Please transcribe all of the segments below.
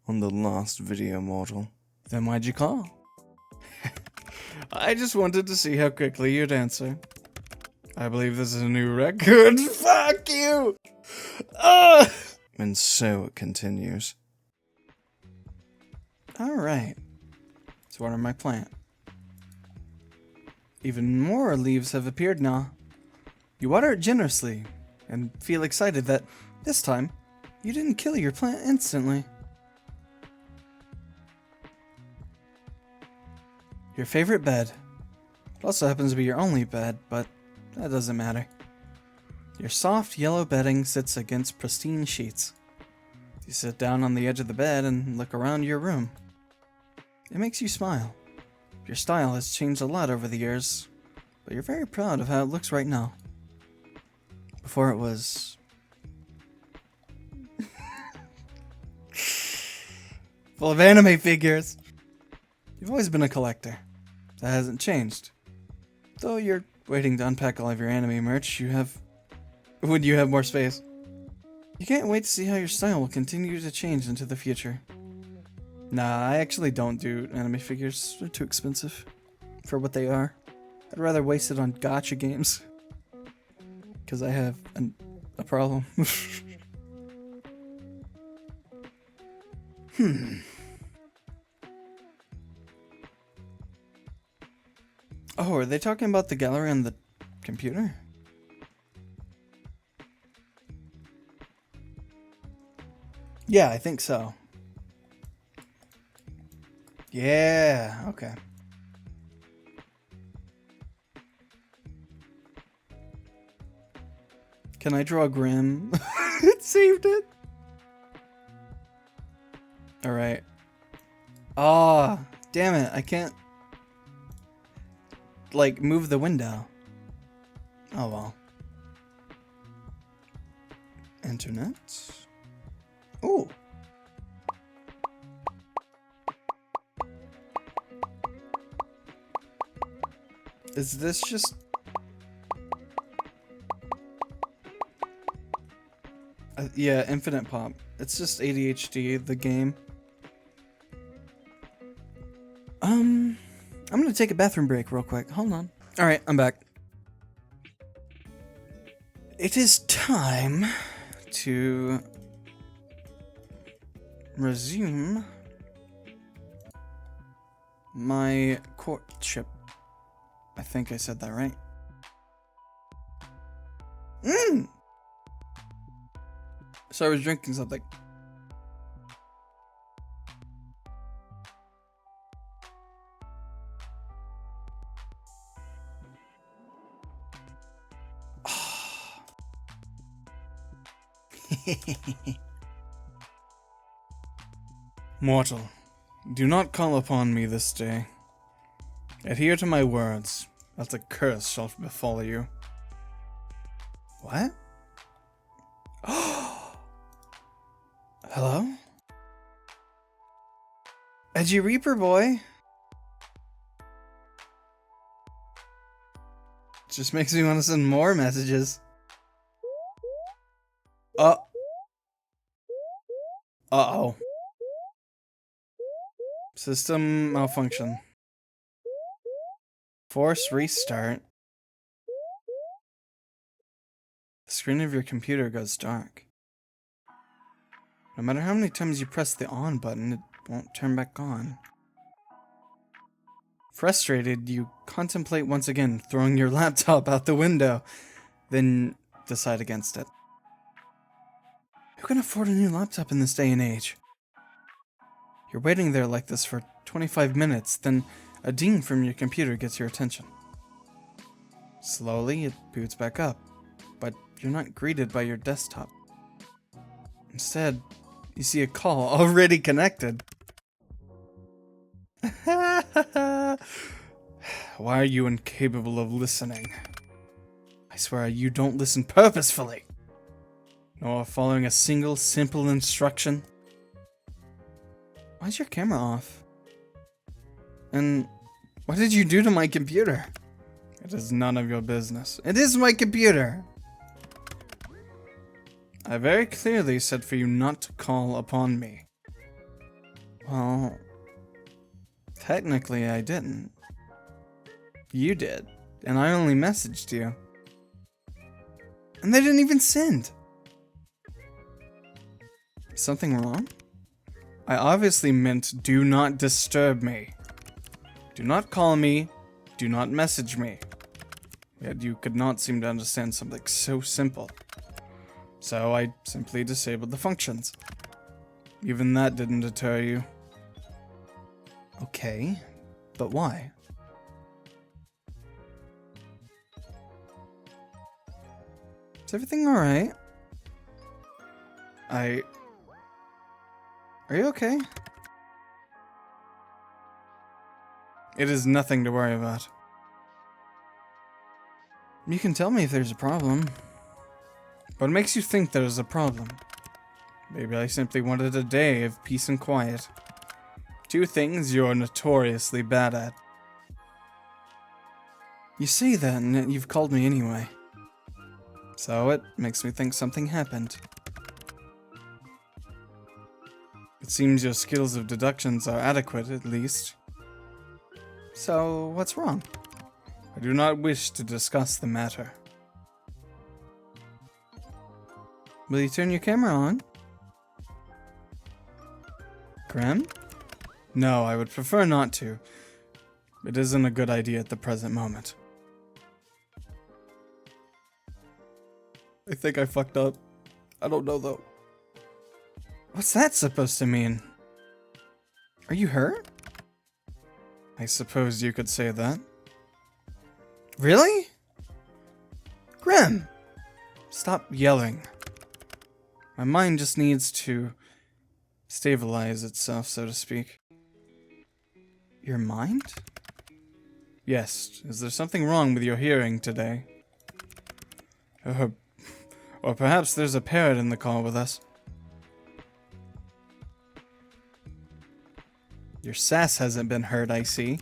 on the last video, mortal. Then why'd you call? I just wanted to see how quickly you'd answer. I believe this is a new record. Fuck you! And so it continues. Alright. Let's water my plant. Even more leaves have appeared now. You water it generously, and feel excited that, this time, you didn't kill your plant instantly. Your favorite bed. It also happens to be your only bed, but that doesn't matter. Your soft yellow bedding sits against pristine sheets. You sit down on the edge of the bed and look around your room. It makes you smile. Your style has changed a lot over the years, but you're very proud of how it looks right now. Before it was... full of anime figures. You've always been a collector. That hasn't changed. Though you're waiting to unpack all of your anime merch, when you have more space. You can't wait to see how your style will continue to change into the future. Nah, I actually don't do anime figures. They're too expensive for what they are. I'd rather waste it on gacha games. Because I have a problem. Oh, are they talking about the gallery on the computer? Yeah, I think so. Yeah, okay. Can I draw Grim? It saved it. Alright. Ah, damn it, I can't like move the window. Oh well. Internet. Ooh. Is this just... yeah, Infinite Pop. It's just ADHD, the game. I'm gonna take a bathroom break real quick. Hold on. Alright, I'm back. It is time to resume my courtship. I think I said that right. So I was drinking something. Mortal, do not call upon me this day. Adhere to my words, else a curse shall befall you. What? Hello? Edgy Reaper boy? Just makes me want to send more messages. Uh-oh. System malfunction. Force restart. The screen of your computer goes dark. No matter how many times you press the on button, it won't turn back on. Frustrated, you contemplate once again throwing your laptop out the window, then decide against it. Who can afford a new laptop in this day and age? You're waiting there like this for 25 minutes, then a ding from your computer gets your attention. Slowly, it boots back up, but you're not greeted by your desktop. Instead, you see a call already connected. Why are you incapable of listening? I swear you don't listen purposefully, nor following a single simple instruction. Why's your camera off? And what did you do to my computer? It is none of your business. It is my computer! I very clearly said for you not to call upon me. Well, technically I didn't. You did, and I only messaged you. And they didn't even send. Something wrong? I obviously meant do not disturb me. Do not call me. Do not message me. Yet you could not seem to understand something so simple. So I simply disabled the functions. Even that didn't deter you. Okay, but why? Is everything alright? Are you okay? It is nothing to worry about. You can tell me if there's a problem. What makes you think there's a problem? Maybe I simply wanted a day of peace and quiet. Two things you're notoriously bad at. You say that, and yet you've called me anyway. So it makes me think something happened. It seems your skills of deductions are adequate, at least. So, what's wrong? I do not wish to discuss the matter. Will you turn your camera on? Graham? No, I would prefer not to. It isn't a good idea at the present moment. I think I fucked up. I don't know though. What's that supposed to mean? Are you hurt? I suppose you could say that. Really? Grim! Stop yelling. My mind just needs to stabilize itself, so to speak. Your mind? Yes. Is there something wrong with your hearing today? Or perhaps there's a parrot in the call with us. Your sass hasn't been hurt, I see.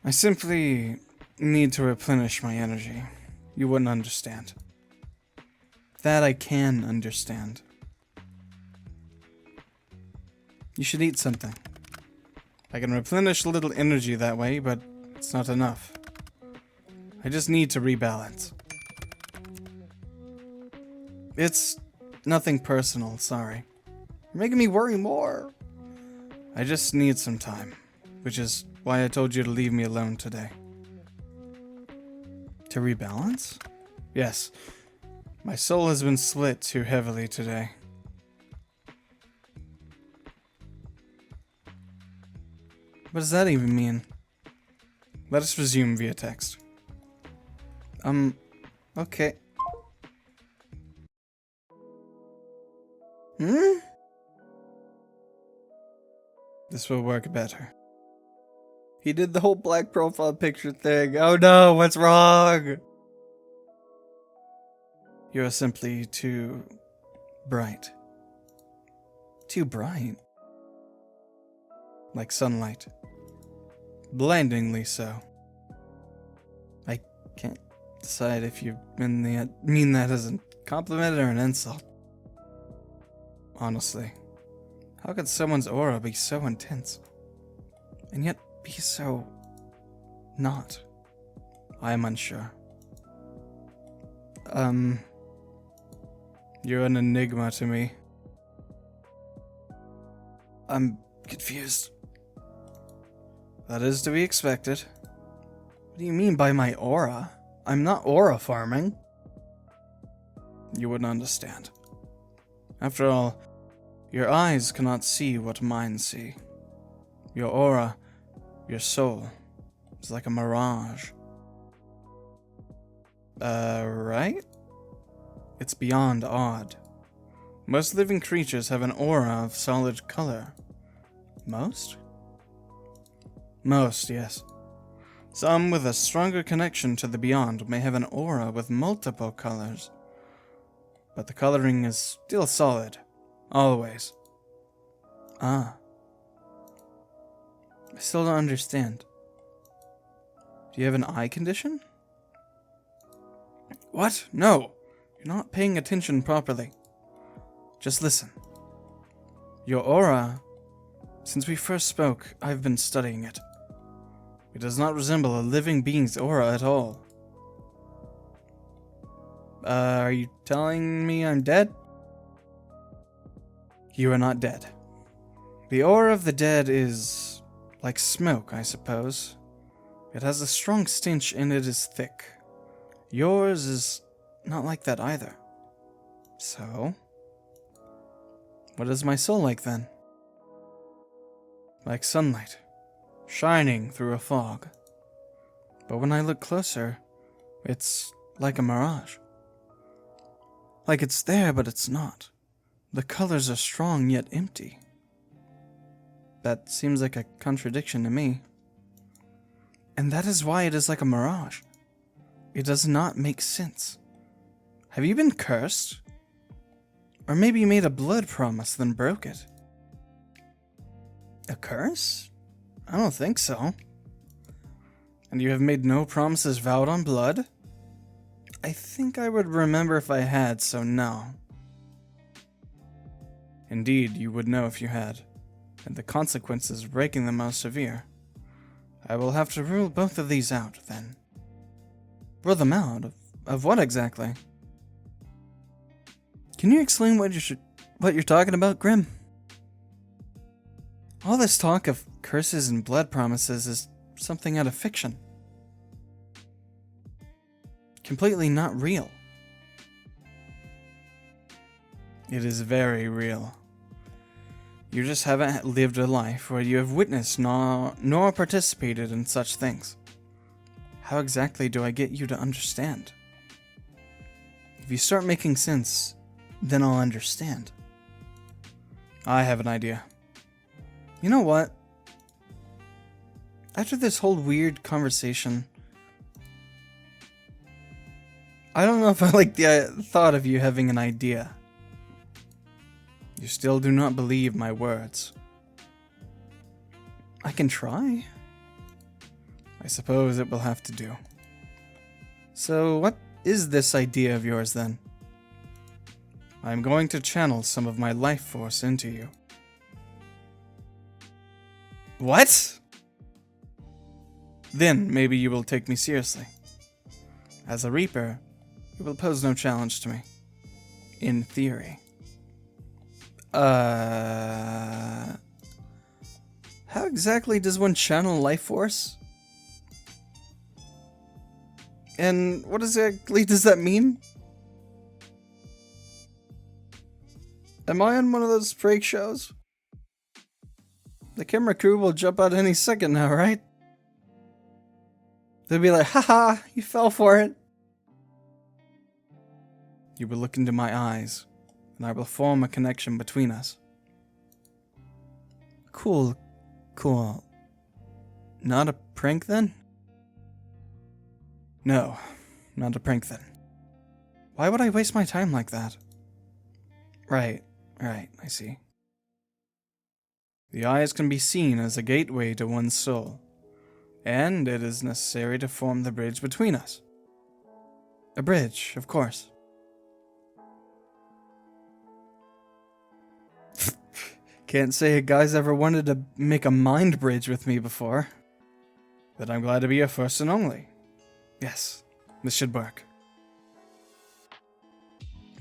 I simply need to replenish my energy. You wouldn't understand. That I can understand. You should eat something. I can replenish a little energy that way, but it's not enough. I just need to rebalance. It's nothing personal, sorry. You're making me worry more. I just need some time, which is why I told you to leave me alone today. To rebalance? Yes. My soul has been split too heavily today. What does that even mean? Let us resume via text. Okay. This will work better. He did the whole black profile picture thing. Oh no, what's wrong? You are simply too bright. Too bright. Like sunlight. Blindingly so. I can't decide if you mean that as a compliment or an insult. Honestly. How could someone's aura be so intense? And yet be so not? I am unsure. You're an enigma to me. I'm confused. That is to be expected. What do you mean by my aura? I'm not aura farming. You wouldn't understand. After all, your eyes cannot see what mine see. Your aura, your soul, is like a mirage. Right? It's beyond odd. Most living creatures have an aura of solid color. Most? Most, yes. Some with a stronger connection to the beyond may have an aura with multiple colors. But the coloring is still solid. Always. Ah. I still don't understand. Do you have an eye condition? What? No. You're not paying attention properly. Just listen. Your aura. Since we first spoke, I've been studying it. It does not resemble a living being's aura at all. Are you telling me I'm dead? You are not dead. The aura of the dead is like smoke, I suppose. It has a strong stench and it is thick. Yours is not like that either. So, what is my soul like then? Like sunlight, shining through a fog. But when I look closer, it's like a mirage. Like it's there, but it's not. The colors are strong yet empty. That seems like a contradiction to me. And that is why it is like a mirage. It does not make sense. Have you been cursed? Or maybe you made a blood promise, then broke it. A curse? I don't think so. And you have made no promises vowed on blood? I think I would remember if I had, so no. Indeed, you would know if you had, and the consequences of breaking them are severe. I will have to rule both of these out, then. Rule them out? Of what exactly? Can you explain what you're talking about, Grim? All this talk of curses and blood promises is something out of fiction. Completely not real. It is very real. You just haven't lived a life where you have witnessed nor participated in such things. How exactly do I get you to understand? If you start making sense, then I'll understand. I have an idea. You know what? After this whole weird conversation, I don't know if I like the thought of you having an idea. You still do not believe my words. I can try. I suppose it will have to do. So what is this idea of yours then? I'm going to channel some of my life force into you. What? Then maybe you will take me seriously. As a Reaper, you will pose no challenge to me. In theory. How exactly does one channel life force? And what exactly does that mean? Am I on one of those freak shows? The camera crew will jump out any second now, right? They'll be like, haha, you fell for it. You will look into my eyes, and I will form a connection between us. Cool. Not a prank then? No, not a prank then. Why would I waste my time like that? Right, I see. The eyes can be seen as a gateway to one's soul, and it is necessary to form the bridge between us. A bridge, of course. Can't say a guy's ever wanted to make a mind bridge with me before. But I'm glad to be your first and only. Yes, this should work.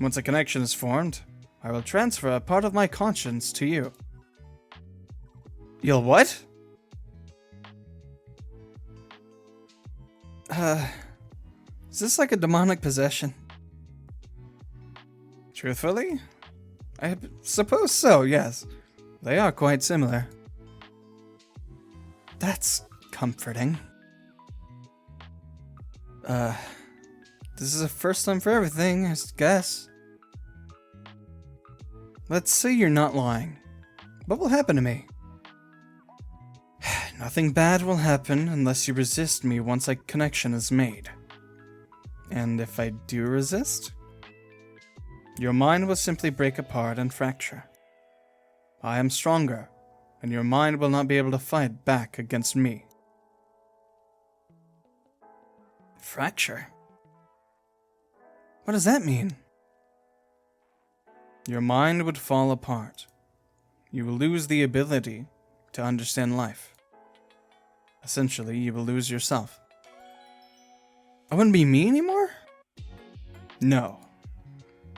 Once a connection is formed, I will transfer a part of my conscience to you. You'll what? Is this like a demonic possession? Truthfully? I suppose so, yes. They are quite similar. That's comforting. This is a first time for everything, I guess. Let's say you're not lying. What will happen to me? Nothing bad will happen unless you resist me once a connection is made. And if I do resist, your mind will simply break apart and fracture. I am stronger, and your mind will not be able to fight back against me. Fracture? What does that mean? Your mind would fall apart. you will lose the ability to understand life. Essentially, you will lose yourself. I wouldn't be me anymore? No.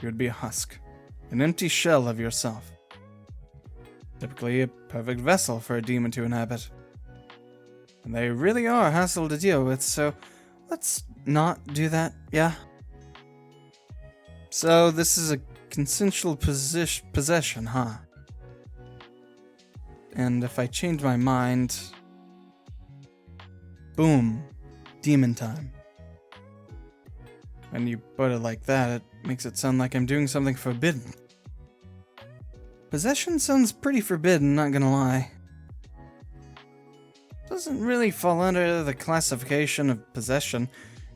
You would be a husk, an empty shell of yourself. Typically a perfect vessel for a demon to inhabit. And they really are a hassle to deal with, so let's not do that, yeah? So this is a consensual possession, huh? And if I change my mind... Boom. Demon time. When you put it like that, it makes it sound like I'm doing something forbidden. Possession sounds pretty forbidden, not gonna lie. Doesn't really fall under the classification of possession,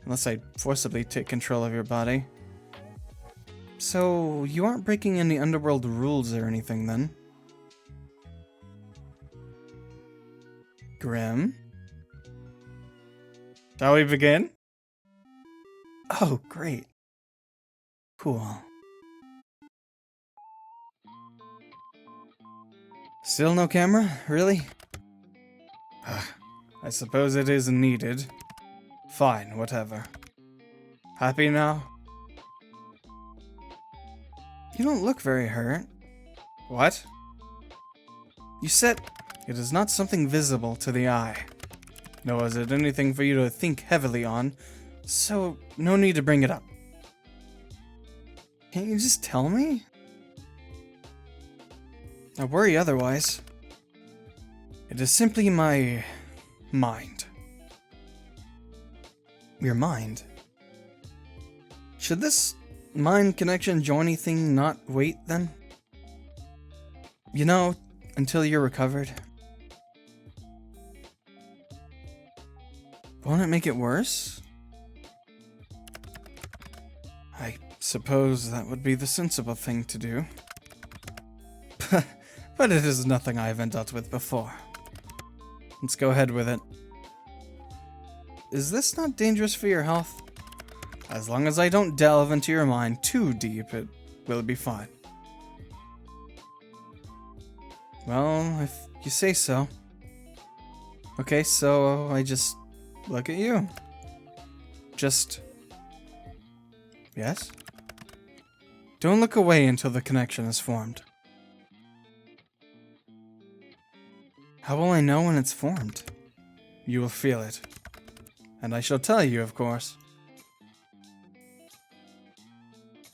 unless I forcibly take control of your body. So, you aren't breaking any underworld rules or anything, then? Grim? Shall we begin? Oh, great. Cool. Still no camera? Really? I suppose it is needed. Fine, whatever. Happy now? You don't look very hurt. What? You said it is not something visible to the eye. Nor is it anything for you to think heavily on, so no need to bring it up. Can't you just tell me? I worry otherwise. It is simply my mind. Your mind? Should this mind connection joiny thing not wait then? You know, until you're recovered. Won't it make it worse? I suppose that would be the sensible thing to do. But it is nothing I haven't dealt with before. Let's go ahead with it. Is this not dangerous for your health? As long as I don't delve into your mind too deep, it will be fine. Well, if you say so. Okay, so I just look at you. Just... Yes? Don't look away until the connection is formed. How will I know when it's formed? You will feel it. And I shall tell you, of course.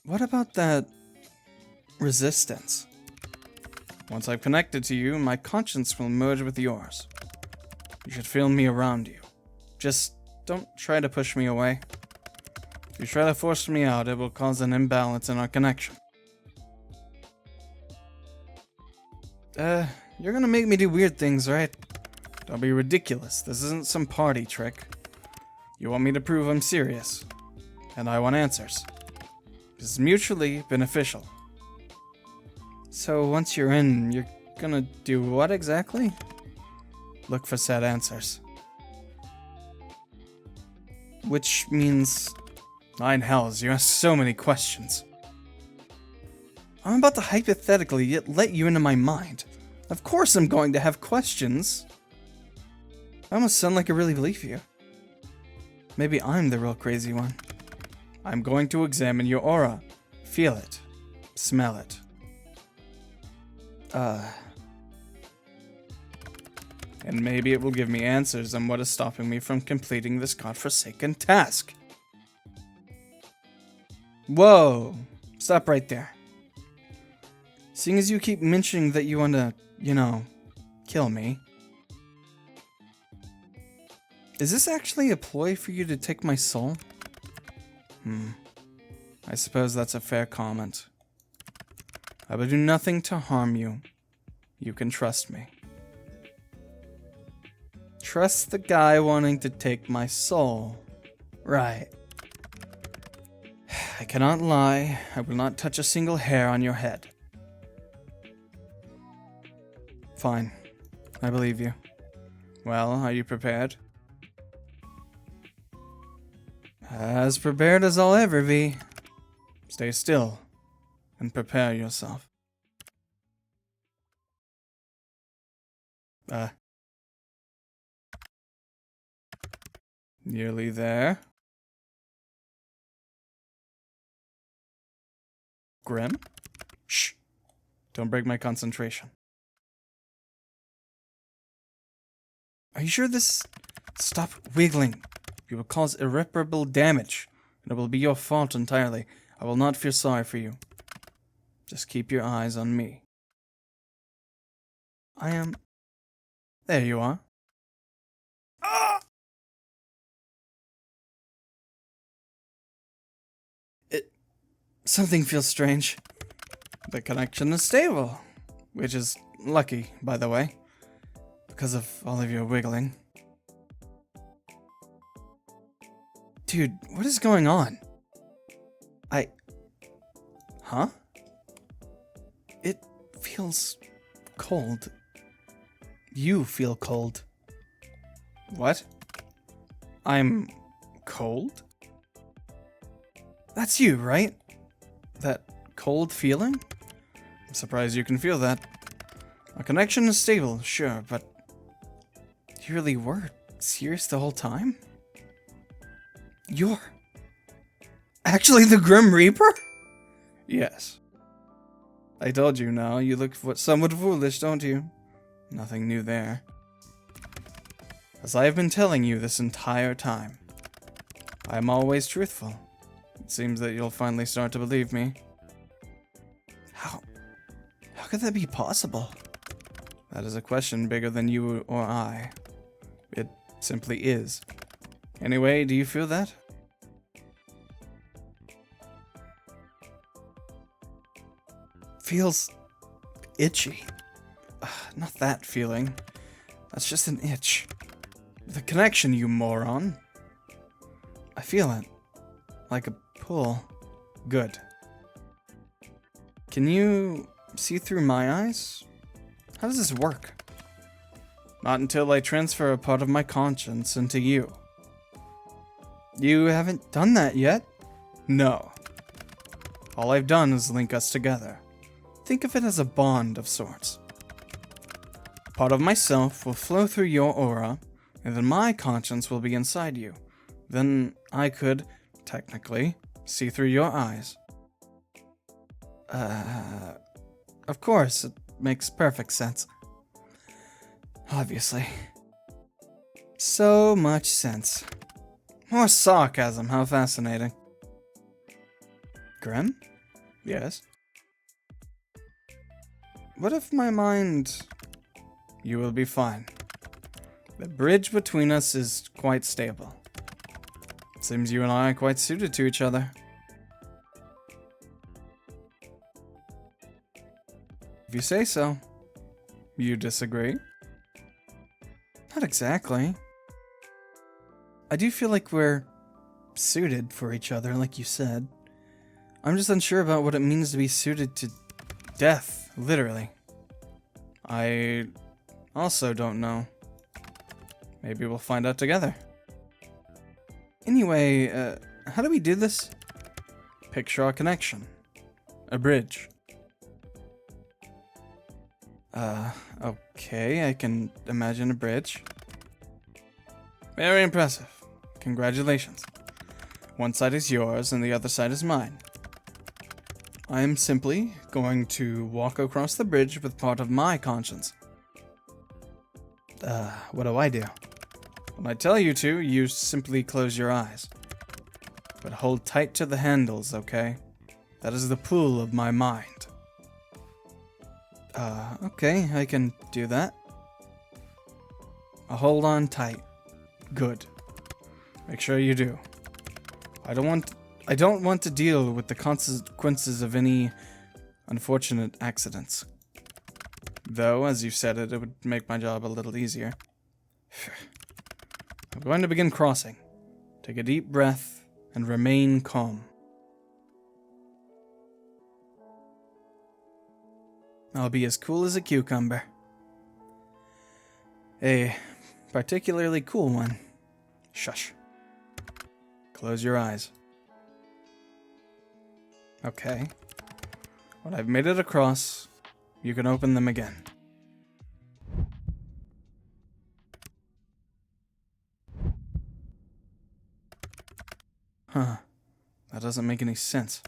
What about that resistance? Once I've connected to you, my conscience will merge with yours. You should feel me around you. Just don't try to push me away. If you try to force me out, it will cause an imbalance in our connection. You're gonna make me do weird things, right? Don't be ridiculous. This isn't some party trick. You want me to prove I'm serious. And I want answers. This is mutually beneficial. So once you're in, you're gonna do what exactly? Look for said answers. Which means... Nine hells, you ask so many questions. I'm about to hypothetically let you into my mind. Of course I'm going to have questions. I almost sound like I really believe you. Maybe I'm the real crazy one. I'm going to examine your aura. Feel it. Smell it. And maybe it will give me answers on what is stopping me from completing this godforsaken task. Whoa! Stop right there. Seeing as you keep mentioning that you want to, kill me. Is this actually a ploy for you to take my soul? I suppose that's a fair comment. I will do nothing to harm you. You can trust me. Trust the guy wanting to take my soul. Right. I cannot lie. I will not touch a single hair on your head. Fine. I believe you. Well, are you prepared? As prepared as I'll ever be. Stay still and prepare yourself. Nearly there. Grim? Shh. Don't break my concentration. Are you sure this... Stop wiggling. You will cause irreparable damage, and it will be your fault entirely. I will not feel sorry for you. Just keep your eyes on me. I am... There you are. Ah! Something feels strange. The connection is stable, which is lucky, by the way, because of all of your wiggling. Dude, what is going on? Huh? It feels cold. You feel cold. What? I'm cold? That's you, right? That cold feeling? I'm surprised you can feel that. Our connection is stable, sure, but you really were serious the whole time? You're actually the Grim Reaper? Yes. I told you now, you look somewhat foolish, don't you? Nothing new there. As I have been telling you this entire time, I am always truthful. It seems that you'll finally start to believe me. How could that be possible? That is a question bigger than you or I. It simply is. Anyway, do you feel that? Feels itchy. Not that feeling. That's just an itch. The connection, you moron. I feel it. Like a pull. Good. Can you see through my eyes? How does this work? Not until I transfer a part of my conscience into you. You haven't done that yet? No. All I've done is link us together. Think of it as a bond of sorts. Part of myself will flow through your aura, and then my conscience will be inside you. Then I could, technically, see through your eyes. Of course, it makes perfect sense. Obviously. So much sense. More sarcasm, how fascinating. Grim? Yes? What if my mind... You will be fine. The bridge between us is quite stable. It seems you and I are quite suited to each other. If you say so. You disagree? Not exactly. I do feel like we're suited for each other, like you said. I'm just unsure about what it means to be suited to death, literally. I also don't know. Maybe we'll find out together. Anyway, how do we do this? Picture our connection. A bridge. Okay, I can imagine a bridge. Very impressive. Congratulations. One side is yours and the other side is mine. I am simply going to walk across the bridge with part of my conscience. What do I do? When I tell you to, you simply close your eyes. But hold tight to the handles, okay? That is the pull of my mind. Okay, I can do that. I'll hold on tight. Good. Make sure you do. I don't want to deal with the consequences of any unfortunate accidents. Though, as you said it would make my job a little easier. I'm going to begin crossing. Take a deep breath and remain calm. I'll be as cool as a cucumber. A particularly cool one. Shush. Close your eyes. Okay. When I've made it across, you can open them again. Huh. That doesn't make any sense.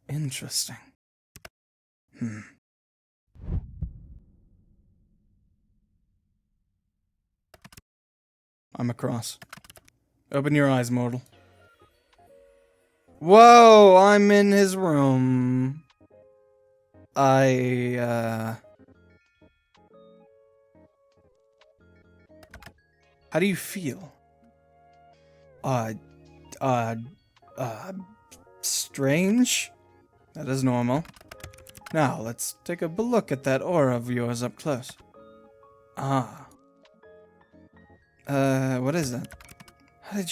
Interesting. I'm across. Open your eyes, mortal. Whoa, I'm in his room. How do you feel? Strange? That is normal. Now, let's take a look at that aura of yours up close. What is that? How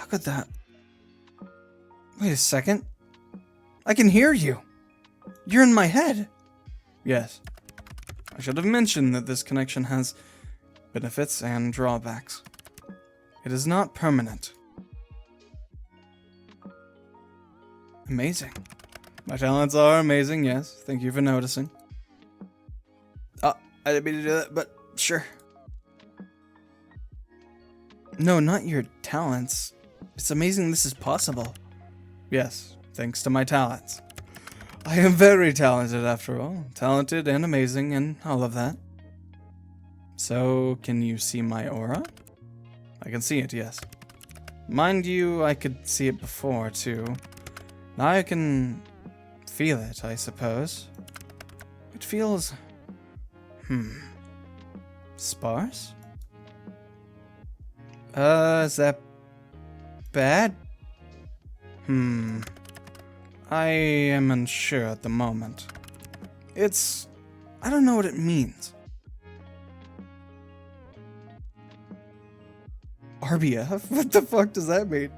could that? Wait a second. I can hear you. You're in my head. Yes. I should have mentioned that this connection has benefits and drawbacks. It is not permanent. Amazing. My talents are amazing, yes. Thank you for noticing. I didn't mean to do that, but sure. No, not your talents. It's amazing this is possible. Yes, thanks to my talents. I am very talented after all. Talented and amazing and all of that. So, can you see my aura? I can see it, yes. Mind you, I could see it before, too. Now I can feel it, I suppose. It feels... sparse? Is that bad? I am unsure at the moment. I don't know what it means. RBF? What the fuck does that mean?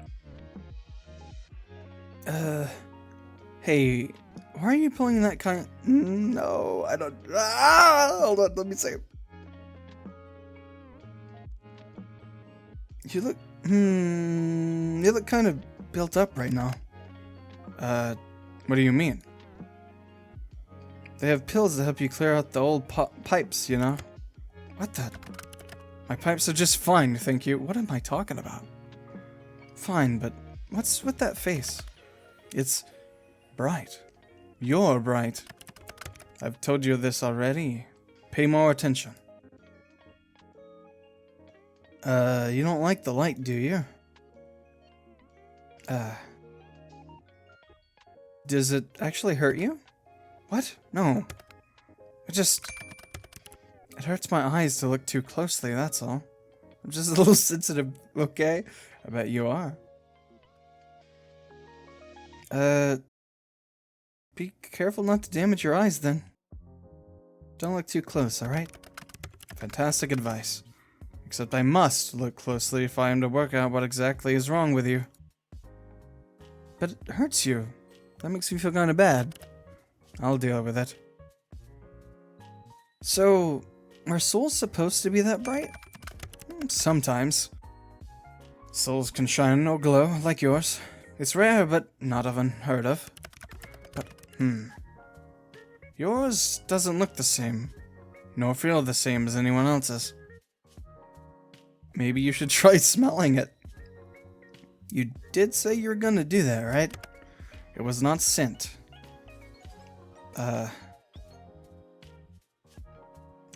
Hey, why are you pulling that kind? No, I don't. Hold on, let me say it. You look kind of built up right now. What do you mean? They have pills that help you clear out the old pipes, you know? What the? My pipes are just fine, thank you. What am I talking about? Fine, but what's with that face? It's bright. You're bright. I've told you this already. Pay more attention. You don't like the light, do you? Does it actually hurt you? What? No. It hurts my eyes to look too closely, that's all. I'm just a little sensitive, okay? I bet you are. Be careful not to damage your eyes then. Don't look too close, alright? Fantastic advice. Except I must look closely if I am to work out what exactly is wrong with you. But it hurts you. That makes me feel kinda bad. I'll deal with it. So, are souls supposed to be that bright? Sometimes. Souls can shine or glow, like yours. It's rare, but not unheard of. But, yours doesn't look the same, nor feel the same as anyone else's. Maybe you should try smelling it. You did say you were gonna do that, right? It was not scent.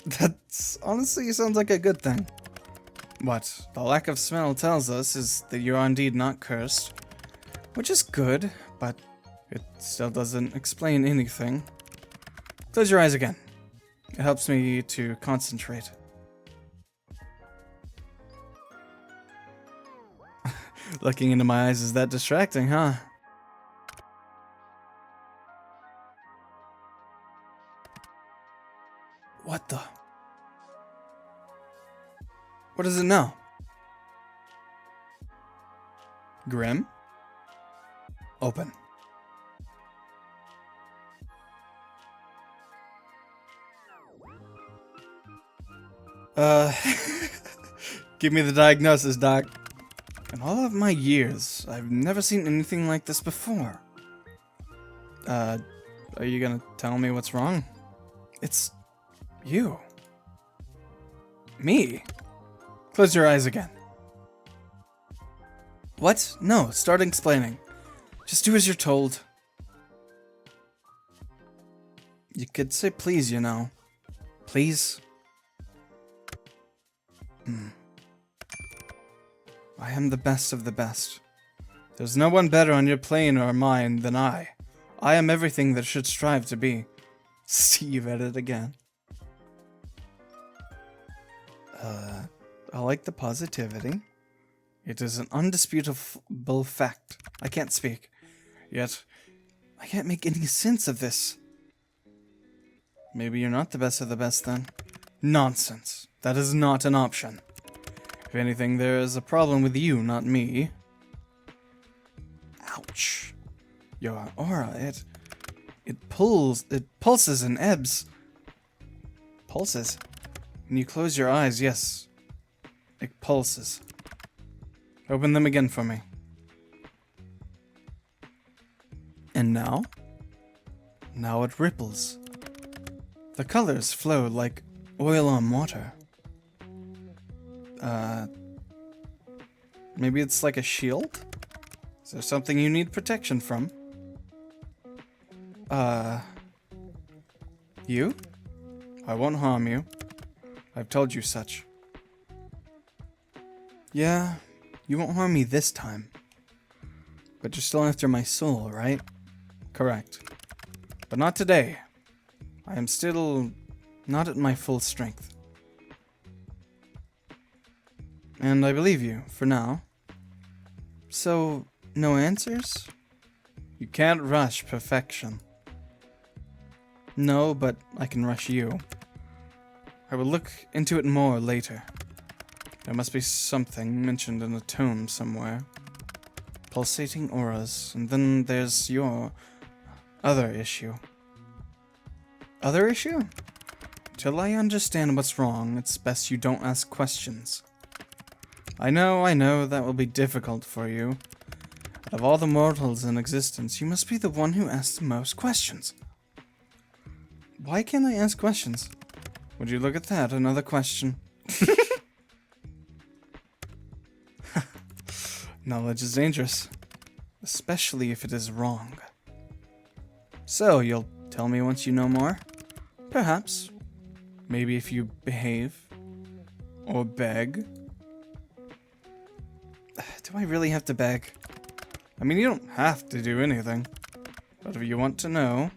That's honestly sounds like a good thing. What the lack of smell tells us is that you are indeed not cursed. Which is good, but it still doesn't explain anything. Close your eyes again. It helps me to concentrate. Looking into my eyes is that distracting, huh? What the? What is it now? Grim? Open. Give me the diagnosis, Doc. In all of my years, I've never seen anything like this before. Are you gonna tell me what's wrong? It's you. Me? Close your eyes again. What? No, start explaining. Just do as you're told. You could say please, you know. Please? I am the best of the best. There's no one better on your plane or mine than I. I am everything that should strive to be. Steve at it again. I like the positivity. It is an undisputable fact. I can't speak. Yet, I can't make any sense of this. Maybe you're not the best of the best then. Nonsense. That is not an option. If anything, there is a problem with you, not me. Ouch. Your aura, it pulses and ebbs. Pulses? When you close your eyes, yes. It pulses. Open them again for me. And now? Now it ripples. The colors flow like oil on water. Maybe it's like a shield? Is there something you need protection from? You? I won't harm you. I've told you such. Yeah, you won't harm me this time. But you're still after my soul, right? Correct. But not today. I am still not at my full strength. And I believe you, for now. So, no answers? You can't rush perfection. No, but I can rush you. I will look into it more later. There must be something mentioned in a tome somewhere. Pulsating auras, and then there's your other issue. Other issue? Till I understand what's wrong, it's best you don't ask questions. I know, that will be difficult for you. Out of all the mortals in existence, you must be the one who asks the most questions. Why can't I ask questions? Would you look at that, another question. Knowledge is dangerous, especially if it is wrong. So, you'll tell me once you know more? Perhaps. Maybe if you behave. Or beg. Do I really have to beg? I mean, you don't have to do anything. But if you want to know...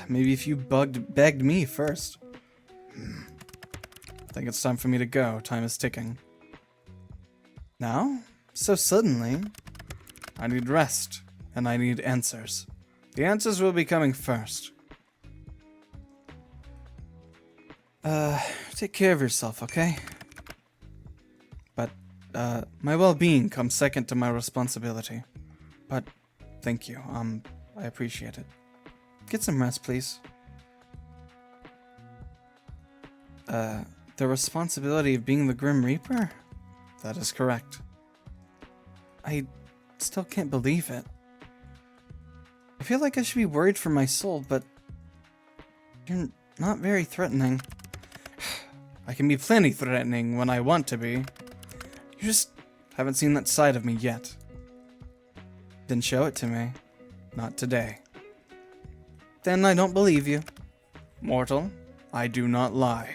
Maybe if you begged me first. I think it's time for me to go. Time is ticking. Now? So suddenly? I need rest, and I need answers. The answers will be coming first. Take care of yourself, okay? But, my well-being comes second to my responsibility. But, thank you, I appreciate it. Get some rest, please. The responsibility of being the Grim Reaper? That is correct. I still can't believe it. I feel like I should be worried for my soul, but you're not very threatening. I can be plenty threatening when I want to be. You just haven't seen that side of me yet. Then show it to me. Not today. Then I don't believe you. Mortal, I do not lie.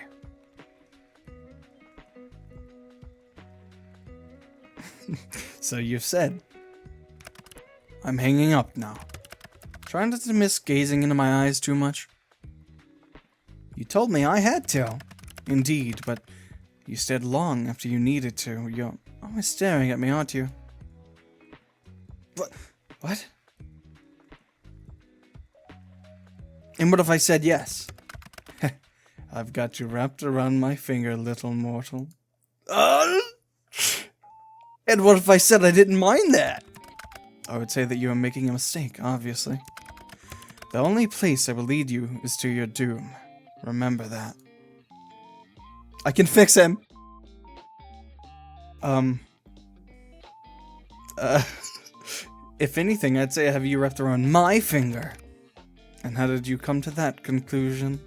So you've said. I'm hanging up now. Trying not to miss gazing into my eyes too much. You told me I had to. Indeed, but you stared long after you needed to. You're always staring at me, aren't you? What? And what if I said yes? I've got you wrapped around my finger, little mortal. And what if I said I didn't mind that? I would say that you are making a mistake, obviously. The only place I will lead you is to your doom. Remember that. I can fix him! If anything, I'd say I have you wrapped around my finger. And how did you come to that conclusion?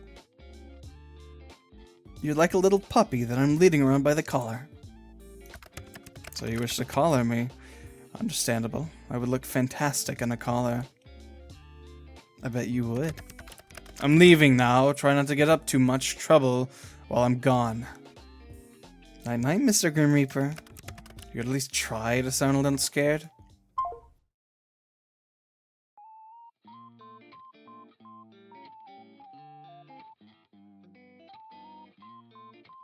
You're like a little puppy that I'm leading around by the collar. So you wish to collar me? Understandable. I would look fantastic in a collar. I bet you would. I'm leaving now. Try not to get up too much trouble while I'm gone. Night-night, Mr. Grim Reaper. You at least try to sound a little scared.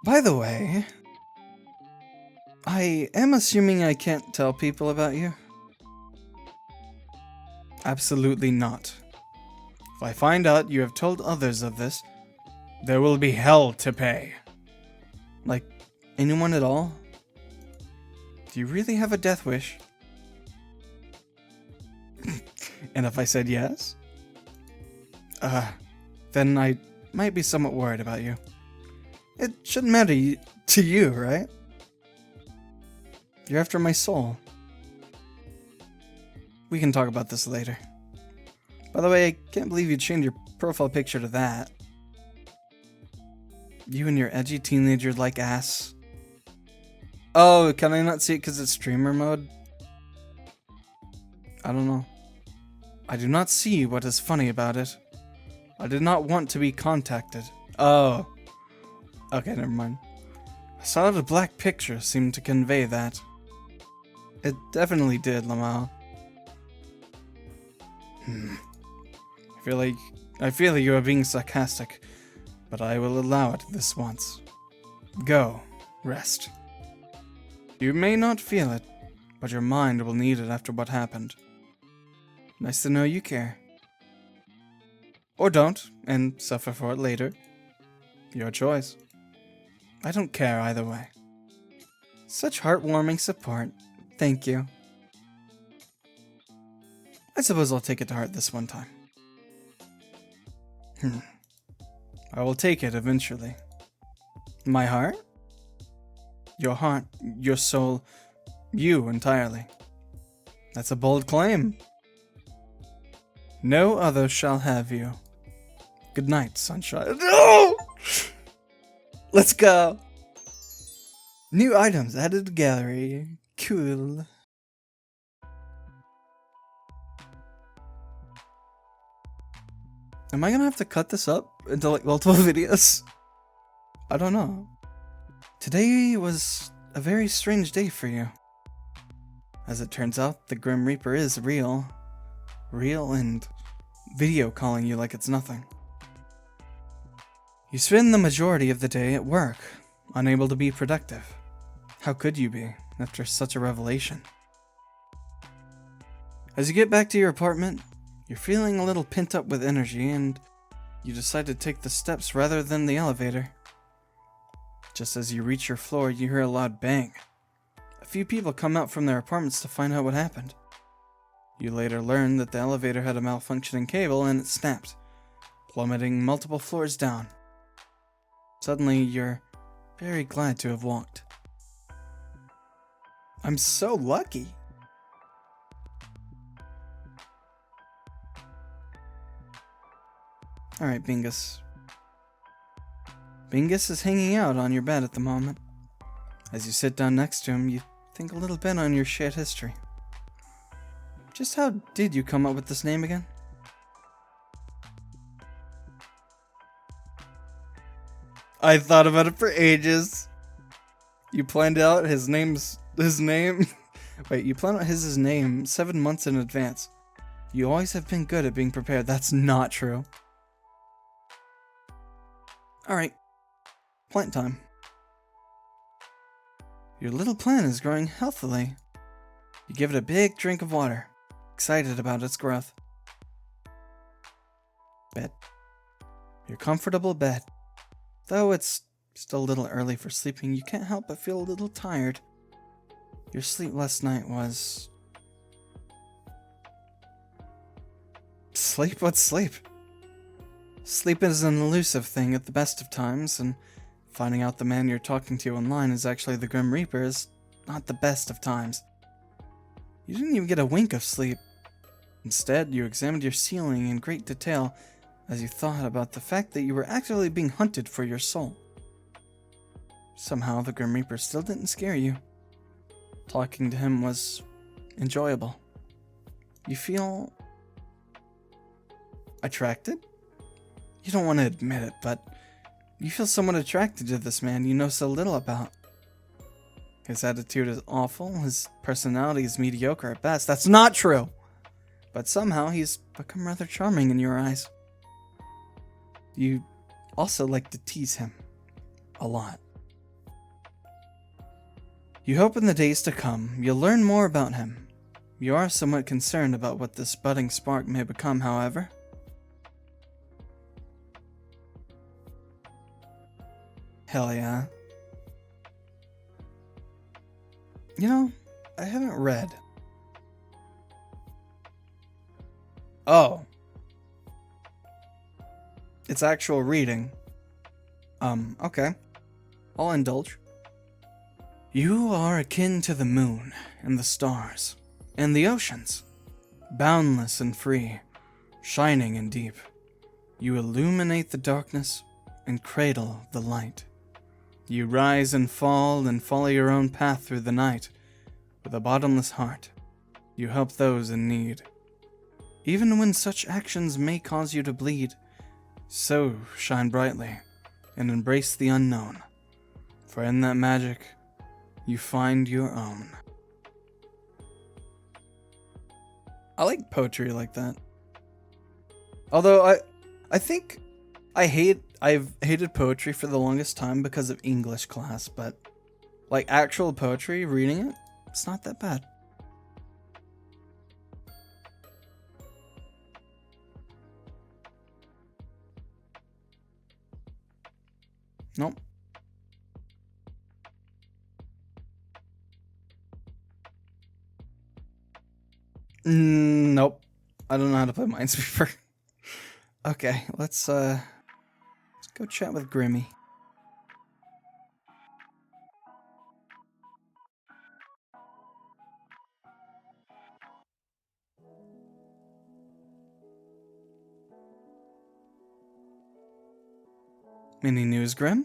By the way, I am assuming I can't tell people about you. Absolutely not. If I find out you have told others of this, there will be hell to pay. Like, anyone at all? Do you really have a death wish? And if I said yes? Then I might be somewhat worried about you. It shouldn't matter to you, right? You're after my soul. We can talk about this later. By the way, I can't believe you changed your profile picture to that. You and your edgy teenager-like ass. Oh, can I not see it because it's streamer mode? I don't know. I do not see what is funny about it. I did not want to be contacted. Oh. Okay, never mind. I saw the black picture seemed to convey that. It definitely did, Lamau. I feel like you are being sarcastic, but I will allow it this once. Go. Rest. You may not feel it, but your mind will need it after what happened. Nice to know you care. Or don't, and suffer for it later. Your choice. I don't care either way. Such heartwarming support. Thank you. I suppose I'll take it to heart this one time. I will take it eventually. My heart? Your heart, your soul, you entirely. That's a bold claim. No other shall have you. Good night, sunshine. No! Let's go. New items added to gallery. Cool. Am I gonna have to cut this up into like multiple videos? I don't know. Today was a very strange day for you. As it turns out, the Grim Reaper is real. Real and video calling you like it's nothing. You spend the majority of the day at work, unable to be productive. How could you be, after such a revelation? As you get back to your apartment, you're feeling a little pent up with energy and you decide to take the steps rather than the elevator. Just as you reach your floor, you hear a loud bang. A few people come out from their apartments to find out what happened. You later learn that the elevator had a malfunctioning cable and it snapped, plummeting multiple floors down. Suddenly, you're very glad to have walked. I'm so lucky. Alright, Bingus. Bingus is hanging out on your bed at the moment. As you sit down next to him, you think a little bit on your shared history. Just how did you come up with this name again? I thought about it for ages. You planned out his name. Wait, you planned out his name 7 months in advance. You always have been good at being prepared. That's not true. Alright. Plant time. Your little plant is growing healthily. You give it a big drink of water, excited about its growth. Bed. Your comfortable bed. Though it's still a little early for sleeping, you can't help but feel a little tired. Your sleep last night was... Sleep? What's sleep? Sleep is an elusive thing at the best of times, and finding out the man you're talking to online is actually the Grim Reaper is not the best of times. You didn't even get a wink of sleep. Instead, you examined your ceiling in great detail as you thought about the fact that you were actively being hunted for your soul. Somehow, the Grim Reaper still didn't scare you. talking to him was enjoyable. You feel attracted? You don't want to admit it, but you feel somewhat attracted to this man you know so little about. His attitude is awful, his personality is mediocre at best. That's not true! But somehow he's become rather charming in your eyes. You also like to tease him. A lot. You hope in the days to come you'll learn more about him. You are somewhat concerned about what this budding spark may become, however. Hell yeah. You know, I haven't read. Oh. It's actual reading. Okay. I'll indulge. You are akin to the moon and the stars and the oceans, boundless and free, shining and deep. You illuminate the darkness and cradle the light. You rise and follow your own path through the night. With a bottomless heart, you help those in need. Even when such actions may cause you to bleed, so shine brightly and embrace the unknown. For in that magic, you find your own. I like poetry like that. Although I think I've hated poetry for the longest time because of English class, but like actual poetry, reading it, it's not that bad. Nope. Nope. I don't know how to play Minesweeper. Okay, let's go chat with Grimmy. Any news, Grim?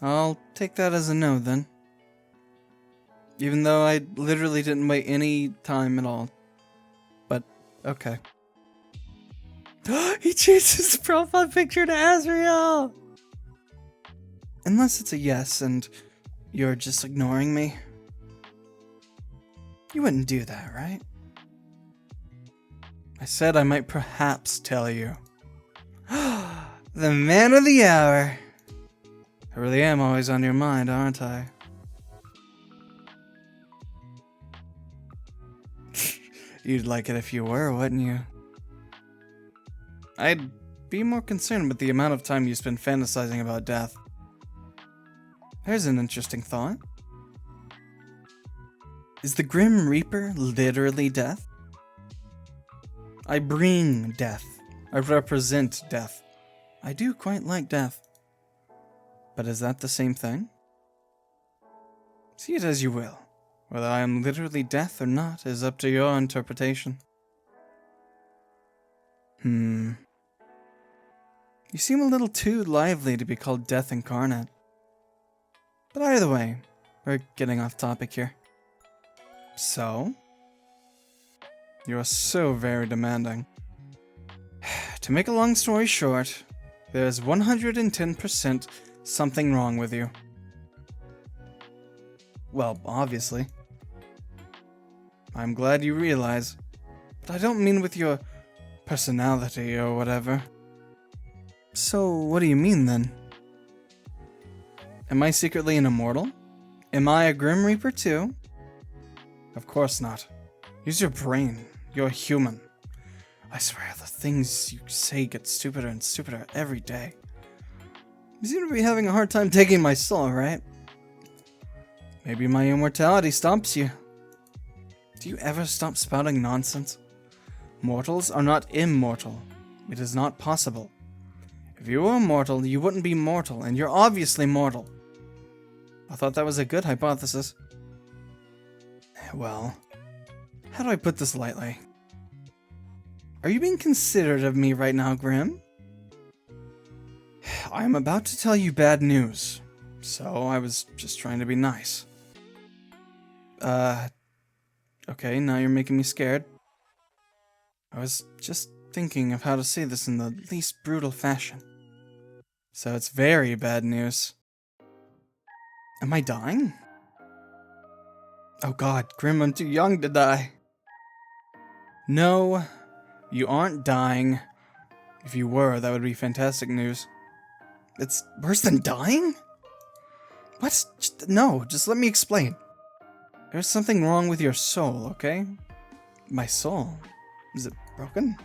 I'll take that as a no, then. Even though I literally didn't wait any time at all. But, okay. He changed his profile picture to Asriel! Unless it's a yes and you're just ignoring me. You wouldn't do that, right? I said I might perhaps tell you. The man of the hour. I really am always on your mind, aren't I? You'd like it if you were, wouldn't you? I'd be more concerned with the amount of time you spend fantasizing about death. There's an interesting thought. Is the Grim Reaper literally death? I bring death. I represent death. I do quite like death. But is that the same thing? See it as you will. Whether I am literally death or not is up to your interpretation. You seem a little too lively to be called Death Incarnate. But either way, we're getting off topic here. So? You are so very demanding. To make a long story short, there's 110% something wrong with you. Well, obviously. I'm glad you realize, but I don't mean with your personality or whatever. So, what do you mean then? Am I secretly an immortal? Am I a Grim Reaper too? Of course not. Use your brain. You're human. I swear, the things you say get stupider and stupider every day. You seem to be having a hard time taking my soul, right? Maybe my immortality stops you. Do you ever stop spouting nonsense? Mortals are not immortal. It is not possible. If you were immortal, you wouldn't be mortal, and you're obviously mortal. I thought that was a good hypothesis. Well, how do I put this lightly? Are you being considerate of me right now, Grim? I'm about to tell you bad news, so I was just trying to be nice. Okay, now you're making me scared. I was just thinking of how to say this in the least brutal fashion. So it's very bad news. Am I dying? Oh god, Grim, I'm too young to die. No, you aren't dying. If you were, that would be fantastic news. It's worse than dying? What? No, just let me explain. There's something wrong with your soul, okay? My soul? Is it broken?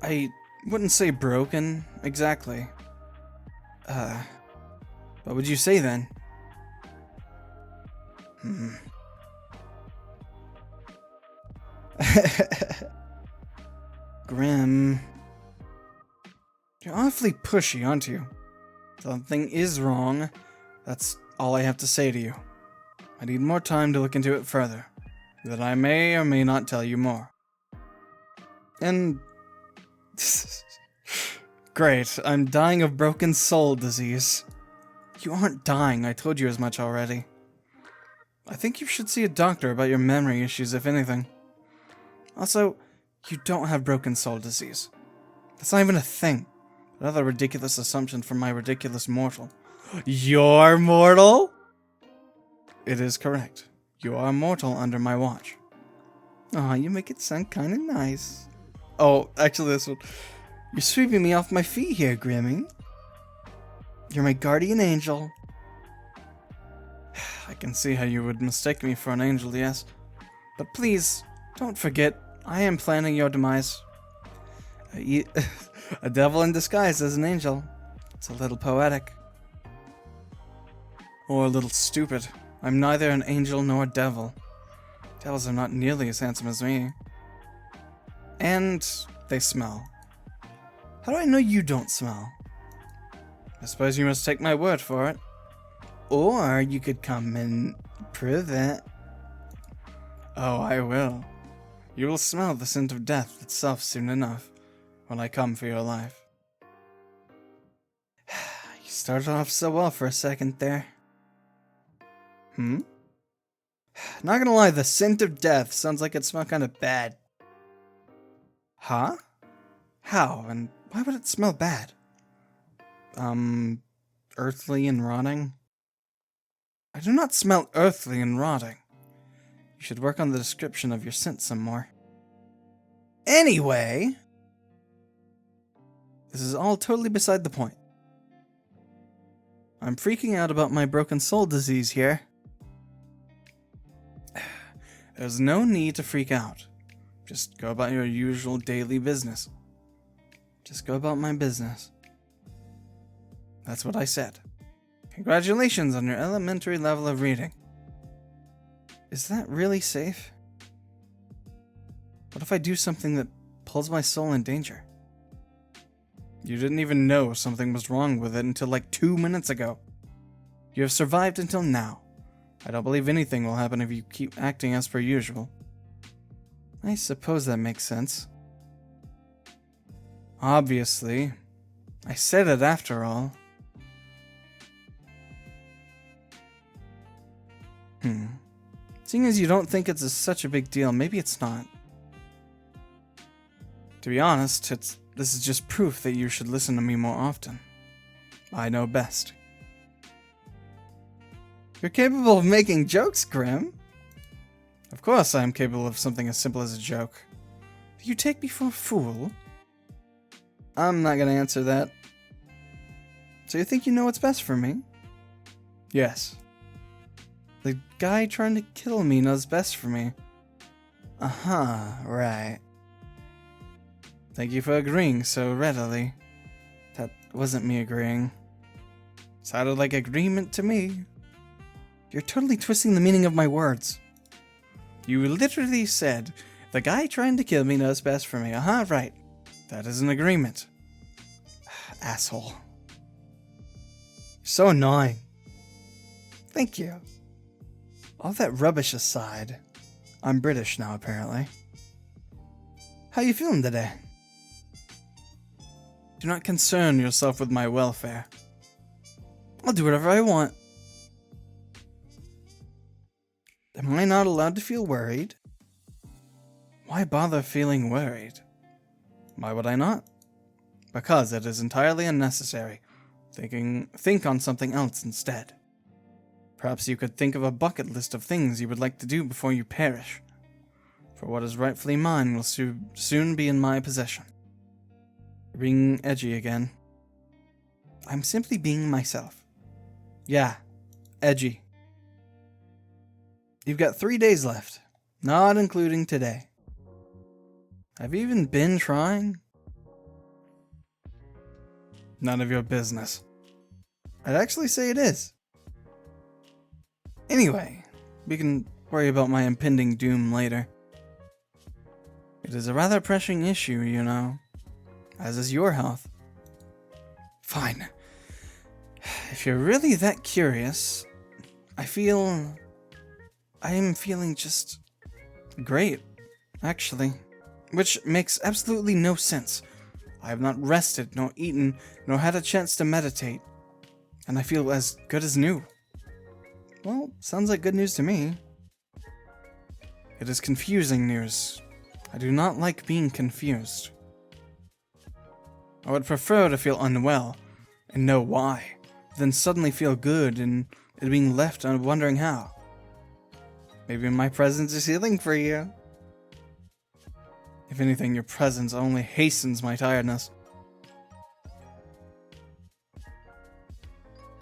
I wouldn't say broken, exactly. What would you say then? Grim. You're awfully pushy, aren't you? Something is wrong. That's all I have to say to you. I need more time to look into it further, that I may or may not tell you more. And... Great, I'm dying of broken soul disease. You aren't dying, I told you as much already. I think you should see a doctor about your memory issues, if anything. Also, you don't have broken soul disease. That's not even a thing. Another ridiculous assumption from my ridiculous mortal. You're mortal? It is correct. You are mortal under my watch. Aw, you make it sound kinda nice. Oh, actually this one. You're sweeping me off my feet here, Grimmy. You're my guardian angel. I can see how you would mistake me for an angel, yes. But please, don't forget, I am planning your demise. A devil in disguise as an angel. It's a little poetic. Or a little stupid. I'm neither an angel nor a devil. Devils are not nearly as handsome as me. And they smell. How do I know you don't smell? I suppose you must take my word for it. Or you could come and prove it. Oh, I will. You will smell the scent of death itself soon enough, when I come for your life. You started off so well for a second there. Not gonna lie, the scent of death sounds like it smells kind of bad. Huh? How? And why would it smell bad? Earthly and rotting? I do not smell earthly and rotting. You should work on the description of your scent some more. Anyway, this is all totally beside the point. I'm freaking out about my broken soul disease here. There's no need to freak out. Just go about your usual daily business. Just go about my business. That's what I said. Congratulations on your elementary level of reading. Is that really safe? What if I do something that pulls my soul in danger? You didn't even know something was wrong with it until like 2 minutes ago. You have survived until now. I don't believe anything will happen if you keep acting as per usual. I suppose that makes sense. Obviously. I said it after all. Seeing as you don't think it's such a big deal, maybe it's not. To be honest, this is just proof that you should listen to me more often. I know best. You're capable of making jokes, Grim. Of course I am capable of something as simple as a joke. Do you take me for a fool? I'm not gonna answer that. So you think you know what's best for me? Yes. The guy trying to kill me knows best for me. Right. Thank you for agreeing so readily. That wasn't me agreeing. Sounded like agreement to me. You're totally twisting the meaning of my words. You literally said, the guy trying to kill me knows best for me. Right. That is an agreement. Asshole. So annoying. Thank you. All that rubbish aside, I'm British now apparently. How you feeling today? Do not concern yourself with my welfare. I'll do whatever I want. Am I not allowed to feel worried? Why bother feeling worried? Why would I not? Because it is entirely unnecessary. Think on something else instead. Perhaps you could think of a bucket list of things you would like to do before you perish. For what is rightfully mine will soon be in my possession. You're being edgy again. I'm simply being myself. Yeah, edgy. You've got 3 days left, not including today. Have you even been trying? None of your business. I'd actually say it is. Anyway, we can worry about my impending doom later. It is a rather pressing issue, you know, as is your health. Fine. If you're really that curious, I am feeling just great, actually. Which makes absolutely no sense. I have not rested, nor eaten, nor had a chance to meditate. And I feel as good as new. Well, sounds like good news to me. It is confusing news. I do not like being confused. I would prefer to feel unwell, and know why, than suddenly feel good and being left wondering how. Maybe my presence is healing for you. If anything, your presence only hastens my tiredness.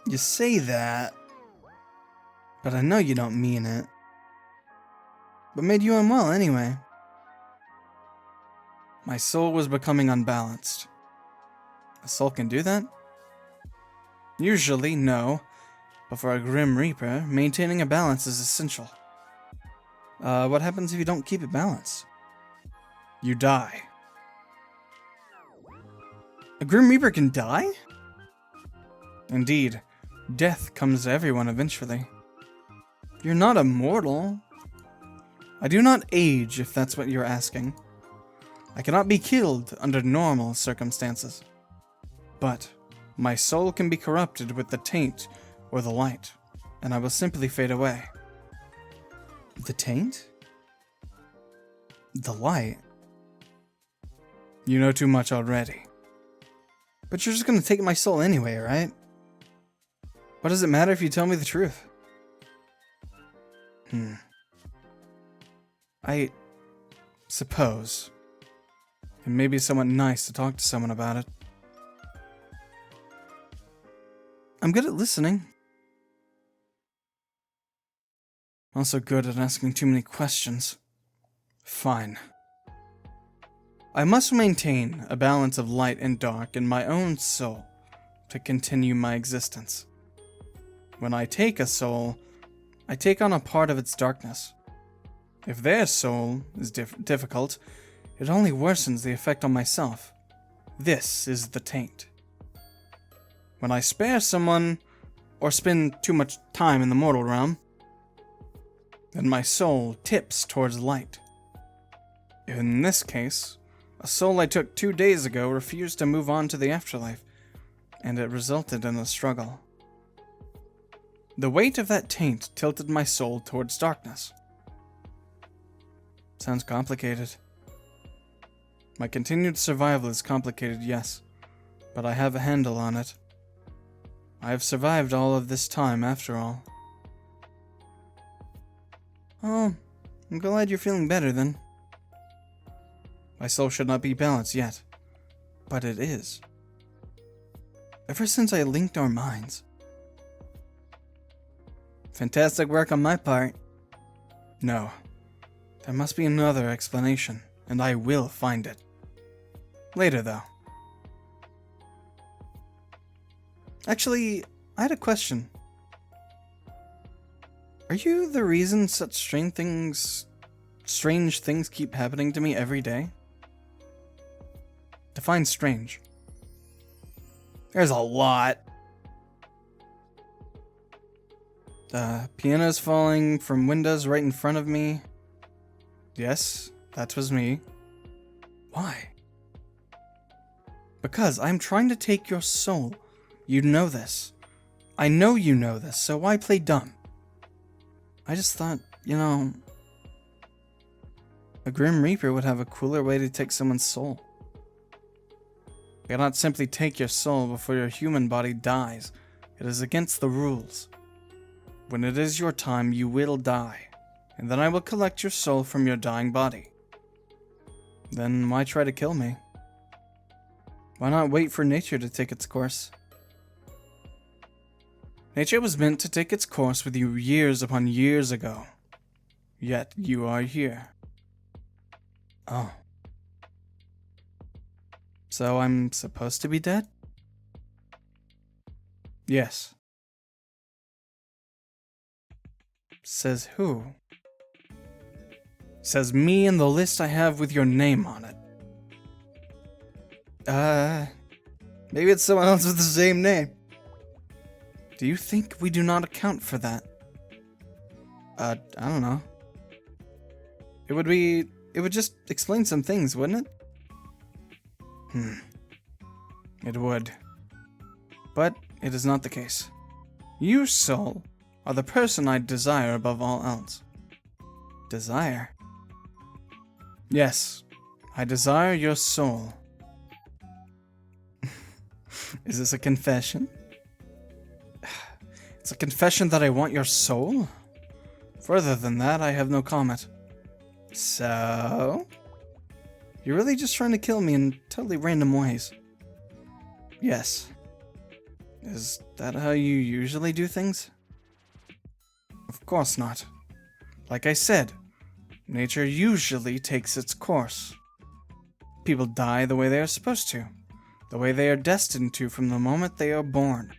You say that, but I know you don't mean it. What made you unwell anyway? My soul was becoming unbalanced. A soul can do that? Usually, no. But for a Grim Reaper, maintaining a balance is essential. What happens if you don't keep it balanced? You die. A Grim Reaper can die? Indeed. Death comes to everyone eventually. You're not immortal. I do not age, if that's what you're asking. I cannot be killed under normal circumstances. But my soul can be corrupted with the taint or the light, and I will simply fade away. The taint? The light? You know too much already. But you're just gonna take my soul anyway, right? What does it matter if you tell me the truth? I suppose. It may be somewhat nice to talk to someone about it. I'm good at listening. Also good at asking too many questions. Fine. I must maintain a balance of light and dark in my own soul to continue my existence. When I take a soul, I take on a part of its darkness. If their soul is difficult, it only worsens the effect on myself. This is the taint. When I spare someone, or spend too much time in the mortal realm, then my soul tips towards light. In this case, a soul I took 2 days ago refused to move on to the afterlife, and it resulted in a struggle. The weight of that taint tilted my soul towards darkness. Sounds complicated. My continued survival is complicated, yes, but I have a handle on it. I have survived all of this time, after all. Oh, I'm glad you're feeling better then. My soul should not be balanced yet, but it is. Ever since I linked our minds. Fantastic work on my part. No, there must be another explanation, and I will find it. Later, though. Actually, I had a question. Are you the reason such strange things keep happening to me every day? Define strange. There's a lot. The piano's falling from windows right in front of me. Yes, that was me. Why? Because I'm trying to take your soul. You know this. I know you know this, so why play dumb? I just thought, a Grim Reaper would have a cooler way to take someone's soul. You cannot simply take your soul before your human body dies. It is against the rules. When it is your time, you will die, and then I will collect your soul from your dying body. Then why try to kill me? Why not wait for nature to take its course? Nature was meant to take its course with you years upon years ago. Yet you are here. Oh. So I'm supposed to be dead? Yes. Says who? Says me in the list I have with your name on it. Maybe it's someone else with the same name. Do you think we do not account for that? I don't know. It would just explain some things, wouldn't it? It would. But it is not the case. You, soul, are the person I desire above all else. Desire? Yes, I desire your soul. Is this a confession? It's a confession that I want your soul? Further than that, I have no comment. So? You're really just trying to kill me in totally random ways. Yes. Is that how you usually do things? Of course not. Like I said, nature usually takes its course. People die the way they are supposed to, the way they are destined to from the moment they are born.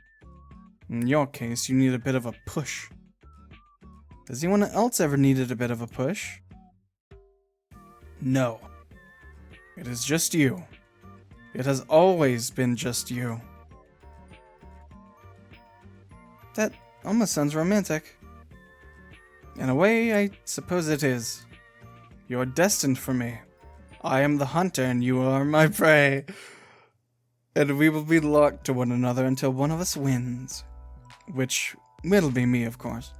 In your case, you need a bit of a push. Has anyone else ever needed a bit of a push? No. It is just you. It has always been just you. That almost sounds romantic. In a way, I suppose it is. You are destined for me. I am the hunter and you are my prey. And we will be locked to one another until one of us wins. Which will be me, of course.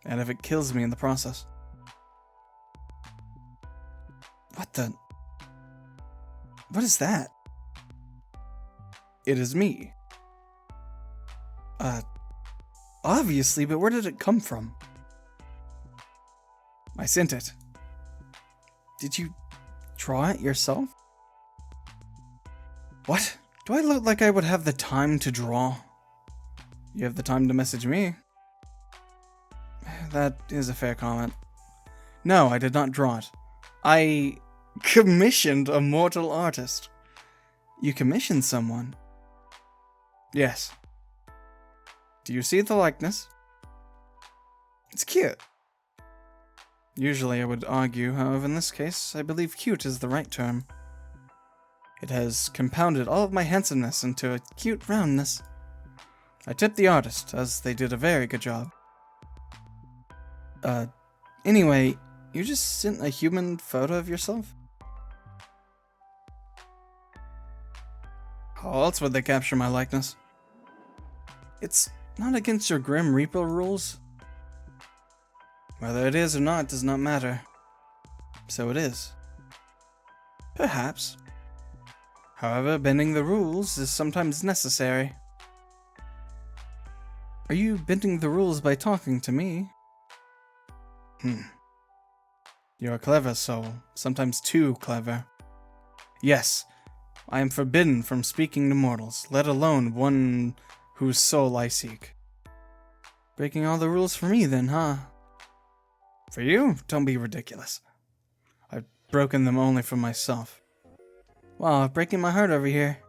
And if it kills me in the process. What is that? It is me. Obviously, but where did it come from? I sent it. Did you draw it yourself? What? Do I look like I would have the time to draw? You have the time to message me. That is a fair comment. No, I did not draw it. I commissioned a mortal artist. You commissioned someone? Yes. Do you see the likeness? It's cute. Usually I would argue, however in this case, I believe cute is the right term. It has compounded all of my handsomeness into a cute roundness. I tipped the artist, as they did a very good job. Anyway, you just sent a human photo of yourself? How else would they capture my likeness? It's not against your Grim Reaper rules. Whether it is or not does not matter. So it is. Perhaps. However, bending the rules is sometimes necessary. Are you bending the rules by talking to me? You're clever, soul. Sometimes too clever. Yes, I am forbidden from speaking to mortals, let alone one whose soul I seek. Breaking all the rules for me then, huh? For you? Don't be ridiculous. I've broken them only for myself. Wow, breaking my heart over here.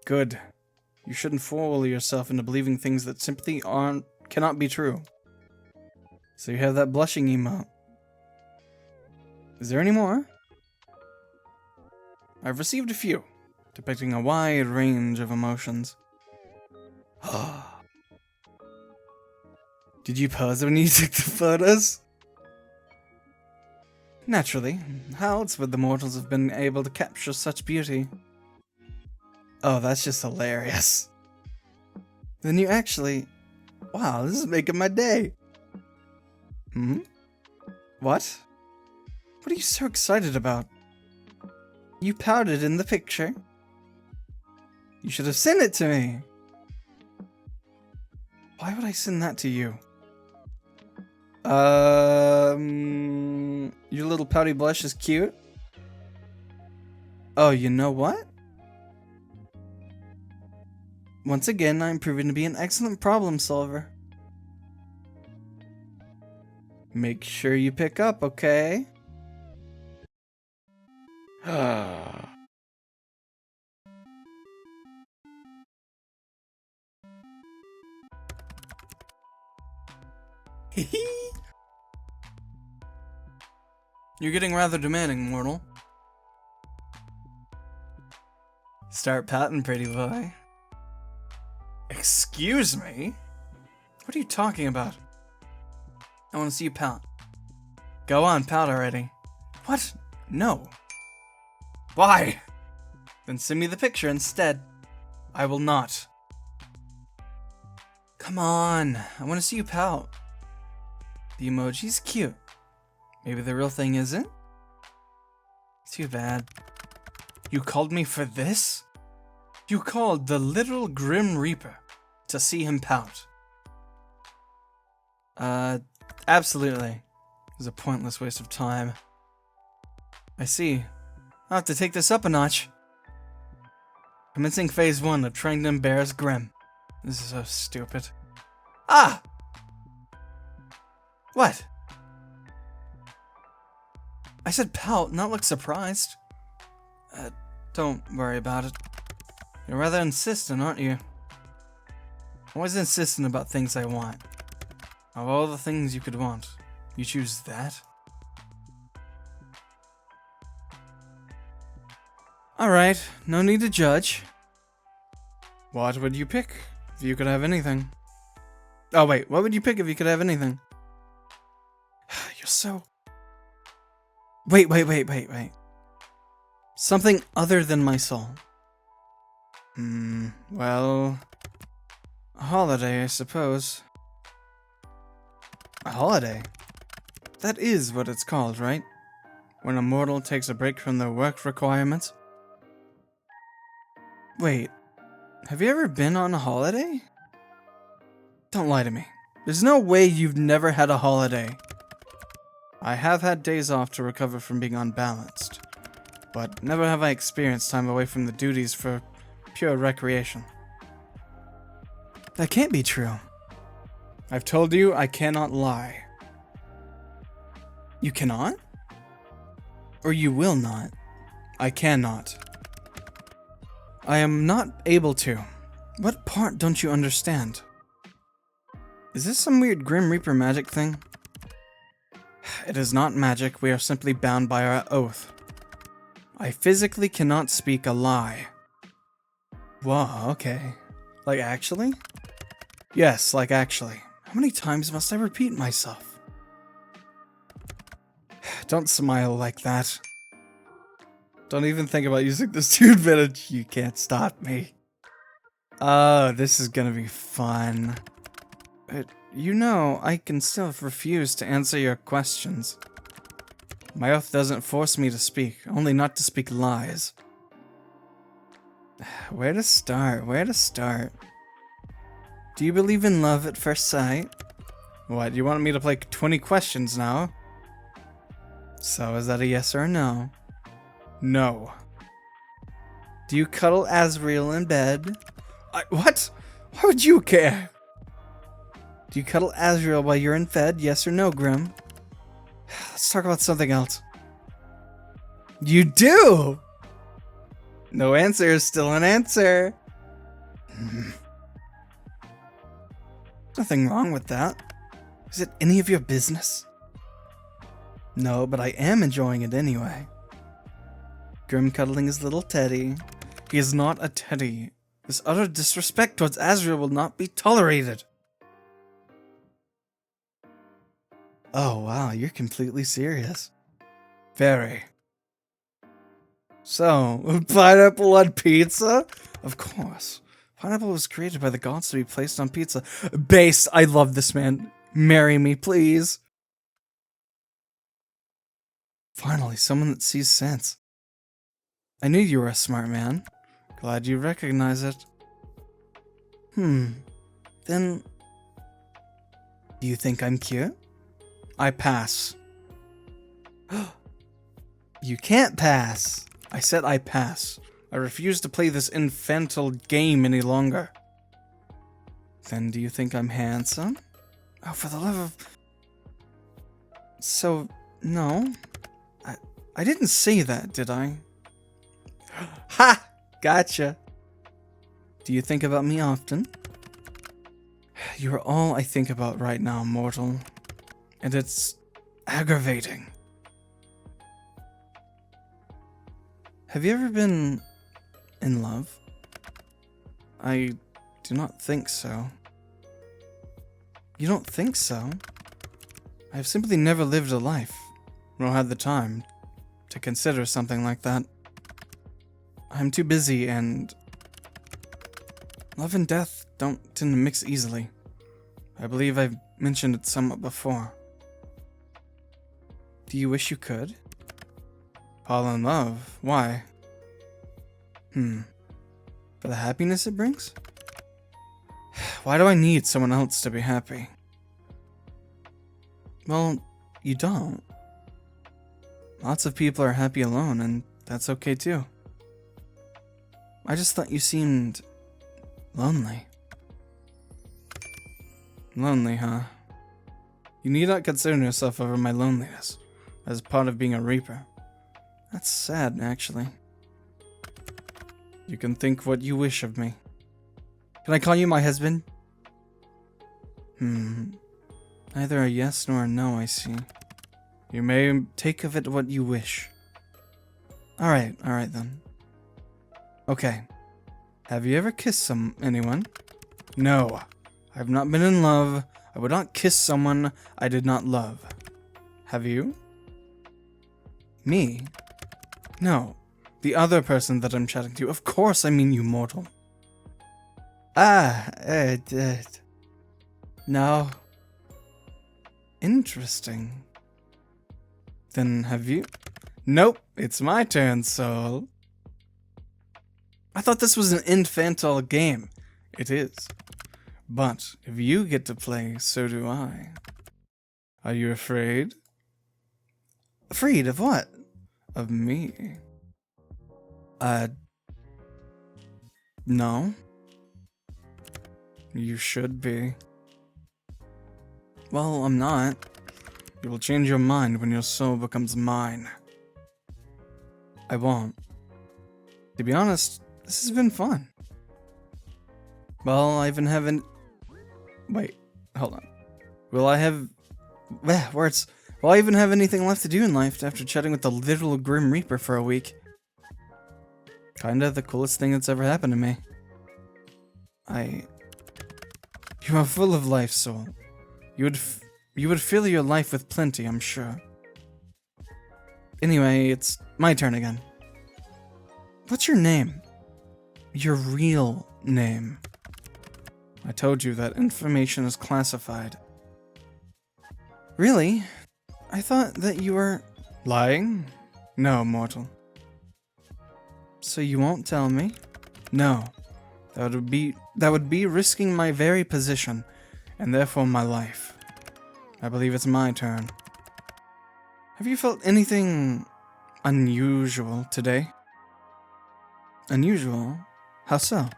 Good. You shouldn't fool yourself into believing things that simply cannot be true. So you have that blushing emote. Is there any more? I've received a few, depicting a wide range of emotions. Did you pause when you took the photos? Naturally. How else would the mortals have been able to capture such beauty? Oh, that's just hilarious. Then you actually... Wow, this is making my day. Hmm? What? What are you so excited about? You pouted in the picture. You should have sent it to me. Why would I send that to you? Your little pouty blush is cute. Oh, you know what? Once again, I'm proving to be an excellent problem solver. Make sure you pick up, okay? You're getting rather demanding, mortal. Start pouting, pretty boy. Excuse me? What are you talking about? I want to see you pout. Go on, pout already. What? No. Why? Then send me the picture instead. I will not. Come on, I want to see you pout. The emoji's cute. Maybe the real thing isn't? Too bad. You called me for this? You called the literal Grim Reaper to see him pout. Absolutely. It was a pointless waste of time. I see. I'll have to take this up a notch. Commencing phase 1 of trying to embarrass Grim. This is so stupid. Ah! What? I said pout, not look surprised. Don't worry about it. You're rather insistent, aren't you? Always insistent about things I want. Of all the things you could want, you choose that? Alright, no need to judge. What would you pick if you could have anything? Oh wait, what would you pick if you could have anything? You're so... Wait. Something other than my soul. Well... A holiday, I suppose. A holiday? That is what it's called, right? When a mortal takes a break from their work requirements? Wait, have you ever been on a holiday? Don't lie to me. There's no way you've never had a holiday. I have had days off to recover from being unbalanced, but never have I experienced time away from the duties for pure recreation. That can't be true. I've told you I cannot lie. You cannot? Or you will not? I cannot. I am not able to. What part don't you understand? Is this some weird Grim Reaper magic thing? It is not magic, we are simply bound by our oath. I physically cannot speak a lie. Whoa, okay. Like actually? Yes, like actually. How many times must I repeat myself? Don't smile like that. Don't even think about using this dude village. You can't stop me. Oh, this is gonna be fun. But, you know, I can still refuse to answer your questions. My oath doesn't force me to speak, only not to speak lies. Where to start? Do you believe in love at first sight? What, you want me to play 20 questions now? So, is that a yes or a no? No. Do you cuddle Azrael in bed? What? Why would you care? Do you cuddle Azrael while you're in bed? Yes or no, Grim? Let's talk about something else. You do! No answer is still an answer. Nothing wrong with that. Is it any of your business? No, but I am enjoying it anyway. Grim cuddling his little teddy. He is not a teddy. This utter disrespect towards Azrael will not be tolerated. Oh wow, you're completely serious. Very. So, pineapple on pizza? Of course. Pineapple was created by the gods to be placed on pizza. Based. I love this man. Marry me, please. Finally, someone that sees sense. I knew you were a smart man. Glad you recognize it. Then... do you think I'm cute? I pass. You can't pass. I said I pass. I refuse to play this infantile game any longer. Then do you think I'm handsome? Oh, for the love of... So, no. I didn't say that, did I? Ha! Gotcha. Do you think about me often? You are all I think about right now, mortal. And it's aggravating. Have you ever been in love? I do not think so. You don't think so? I have simply never lived a life, nor had the time to consider something like that. I'm too busy, and love and death don't tend to mix easily. I believe I've mentioned it somewhat before. Do you wish you could? Fall in love? Why? For the happiness it brings? Why do I need someone else to be happy? Well, you don't. Lots of people are happy alone, and that's okay too. I just thought you seemed lonely. Lonely, huh? You need not concern yourself over my loneliness as part of being a Reaper. That's sad, actually. You can think what you wish of me. Can I call you my husband? Neither a yes nor a no, I see. You may take of it what you wish. Alright then. Okay. Have you ever kissed anyone? No. I have not been in love. I would not kiss someone I did not love. Have you? Me? No. The other person that I'm chatting to. Of course I mean you, mortal. No. Interesting. Then have you? Nope, it's my turn, Soul. I thought this was an infantile game. It is. But if you get to play, so do I. Are you afraid? Afraid of what? Of me. No. You should be. Well, I'm not. You will change your mind when your soul becomes mine. I won't. To be honest, this has been fun. Well, I even haven't... Wait, hold on. Will I have... words. Will I even have anything left to do in life after chatting with the literal Grim Reaper for a week? Kinda the coolest thing that's ever happened to me. You are full of life, Soul. You would fill your life with plenty, I'm sure. Anyway, it's my turn again. What's your name? Your real name. I told you that information is classified. Really? I thought that you were... Lying? No, mortal. So you won't tell me? No. That would be risking my very position, and therefore my life. I believe it's my turn. Have you felt anything unusual today? Unusual? How so?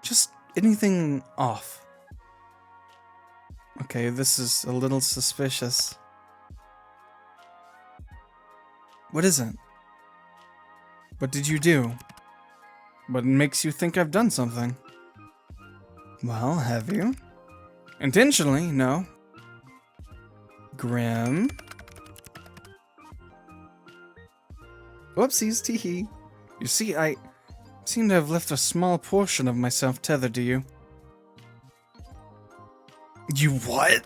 Just anything off. Okay, this is a little suspicious. What is it? What did you do? What makes you think I've done something? Well, have you? Intentionally, no. Grim? Whoopsies, teehee. You see, I seem to have left a small portion of myself tethered to you. You what?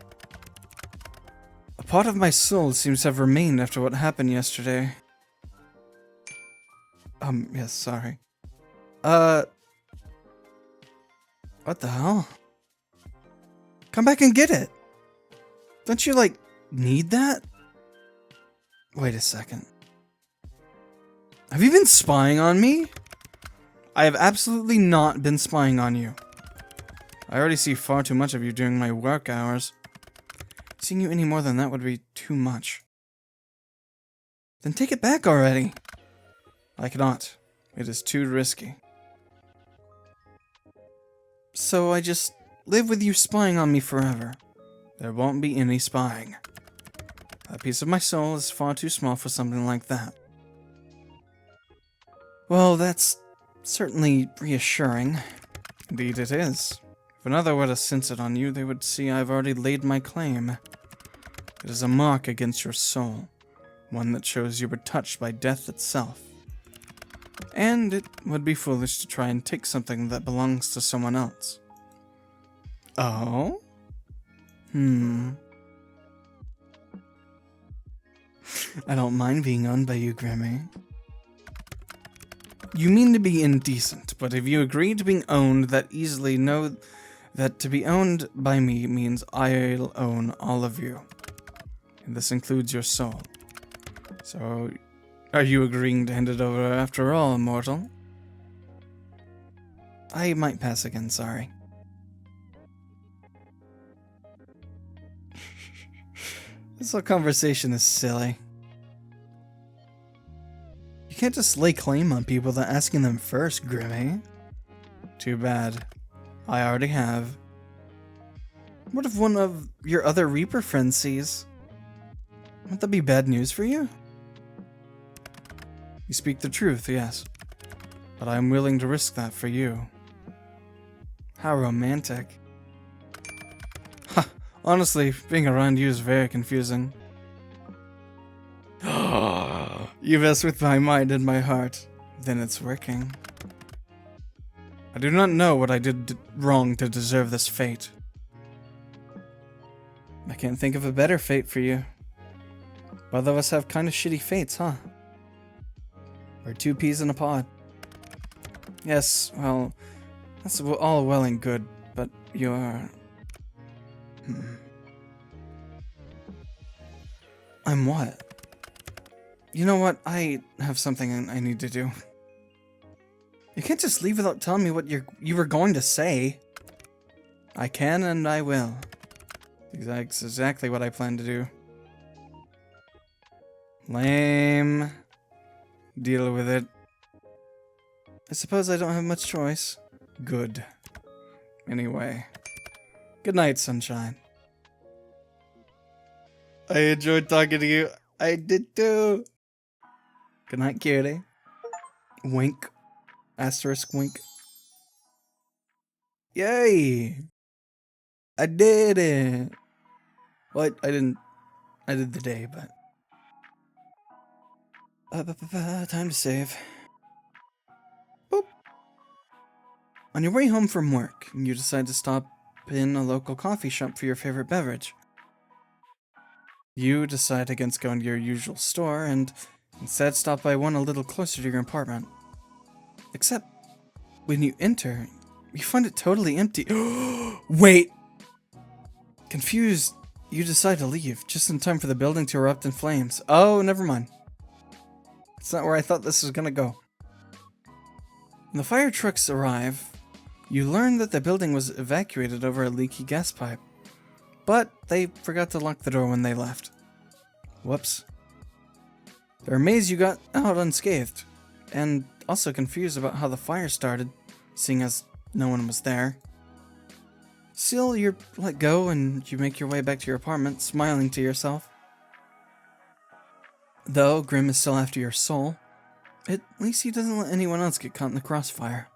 A part of my soul seems to have remained after what happened yesterday. Yes, sorry. What the hell? Come back and get it. Don't you, like, need that? Wait a second. Have you been spying on me? I have absolutely not been spying on you. I already see far too much of you during my work hours. Seeing you any more than that would be too much. Then take it back already. I cannot. It is too risky. So I just live with you spying on me forever. There won't be any spying. That piece of my soul is far too small for something like that. Well, that's certainly reassuring. Indeed it is. If another were to sense it on you, they would see I've already laid my claim. It is a mark against your soul, one that shows you were touched by death itself. And it would be foolish to try and take something that belongs to someone else. Oh? I don't mind being owned by you, Grimmy. You mean to be indecent, but if you agree to being owned that easily, know that to be owned by me means I'll own all of you. And this includes your soul. So, are you agreeing to hand it over after all, immortal? I might pass again, sorry. This whole conversation is silly. You can't just lay claim on people without asking them first, Grimmy. Too bad. I already have. What if one of your other Reaper friends sees? Won't that be bad news for you? You speak the truth, yes. But I'm willing to risk that for you. How romantic. Ha! Honestly, being around you is very confusing. You mess with my mind and my heart. Then it's working. I do not know what I did wrong to deserve this fate. I can't think of a better fate for you. Both of us have kind of shitty fates, huh? We're two peas in a pod. Yes, well, that's all well and good, but you're... I'm what? You know what? I have something I need to do. You can't just leave without telling me what you were going to say. I can and I will. That's exactly what I plan to do. Lame. Deal with it. I suppose I don't have much choice. Good. Anyway. Good night, sunshine. I enjoyed talking to you. I did too. Good night, cutie. Wink. Asterisk wink. Yay! I did it! Well, I didn't. I did the day, but... time to save. Boop. On your way home from work, you decide to stop in a local coffee shop for your favorite beverage. You decide against going to your usual store and instead stop by one a little closer to your apartment. Except, when you enter, you find it totally empty. Wait! Confused, you decide to leave, just in time for the building to erupt in flames. Oh, never mind. It's not where I thought this was gonna go. When the fire trucks arrive, you learn that the building was evacuated over a leaky gas pipe. But they forgot to lock the door when they left. Whoops. They're amazed you got out unscathed, and also confused about how the fire started, seeing as no one was there. Still, you're let go and you make your way back to your apartment, smiling to yourself. Though Grim is still after your soul, at least he doesn't let anyone else get caught in the crossfire.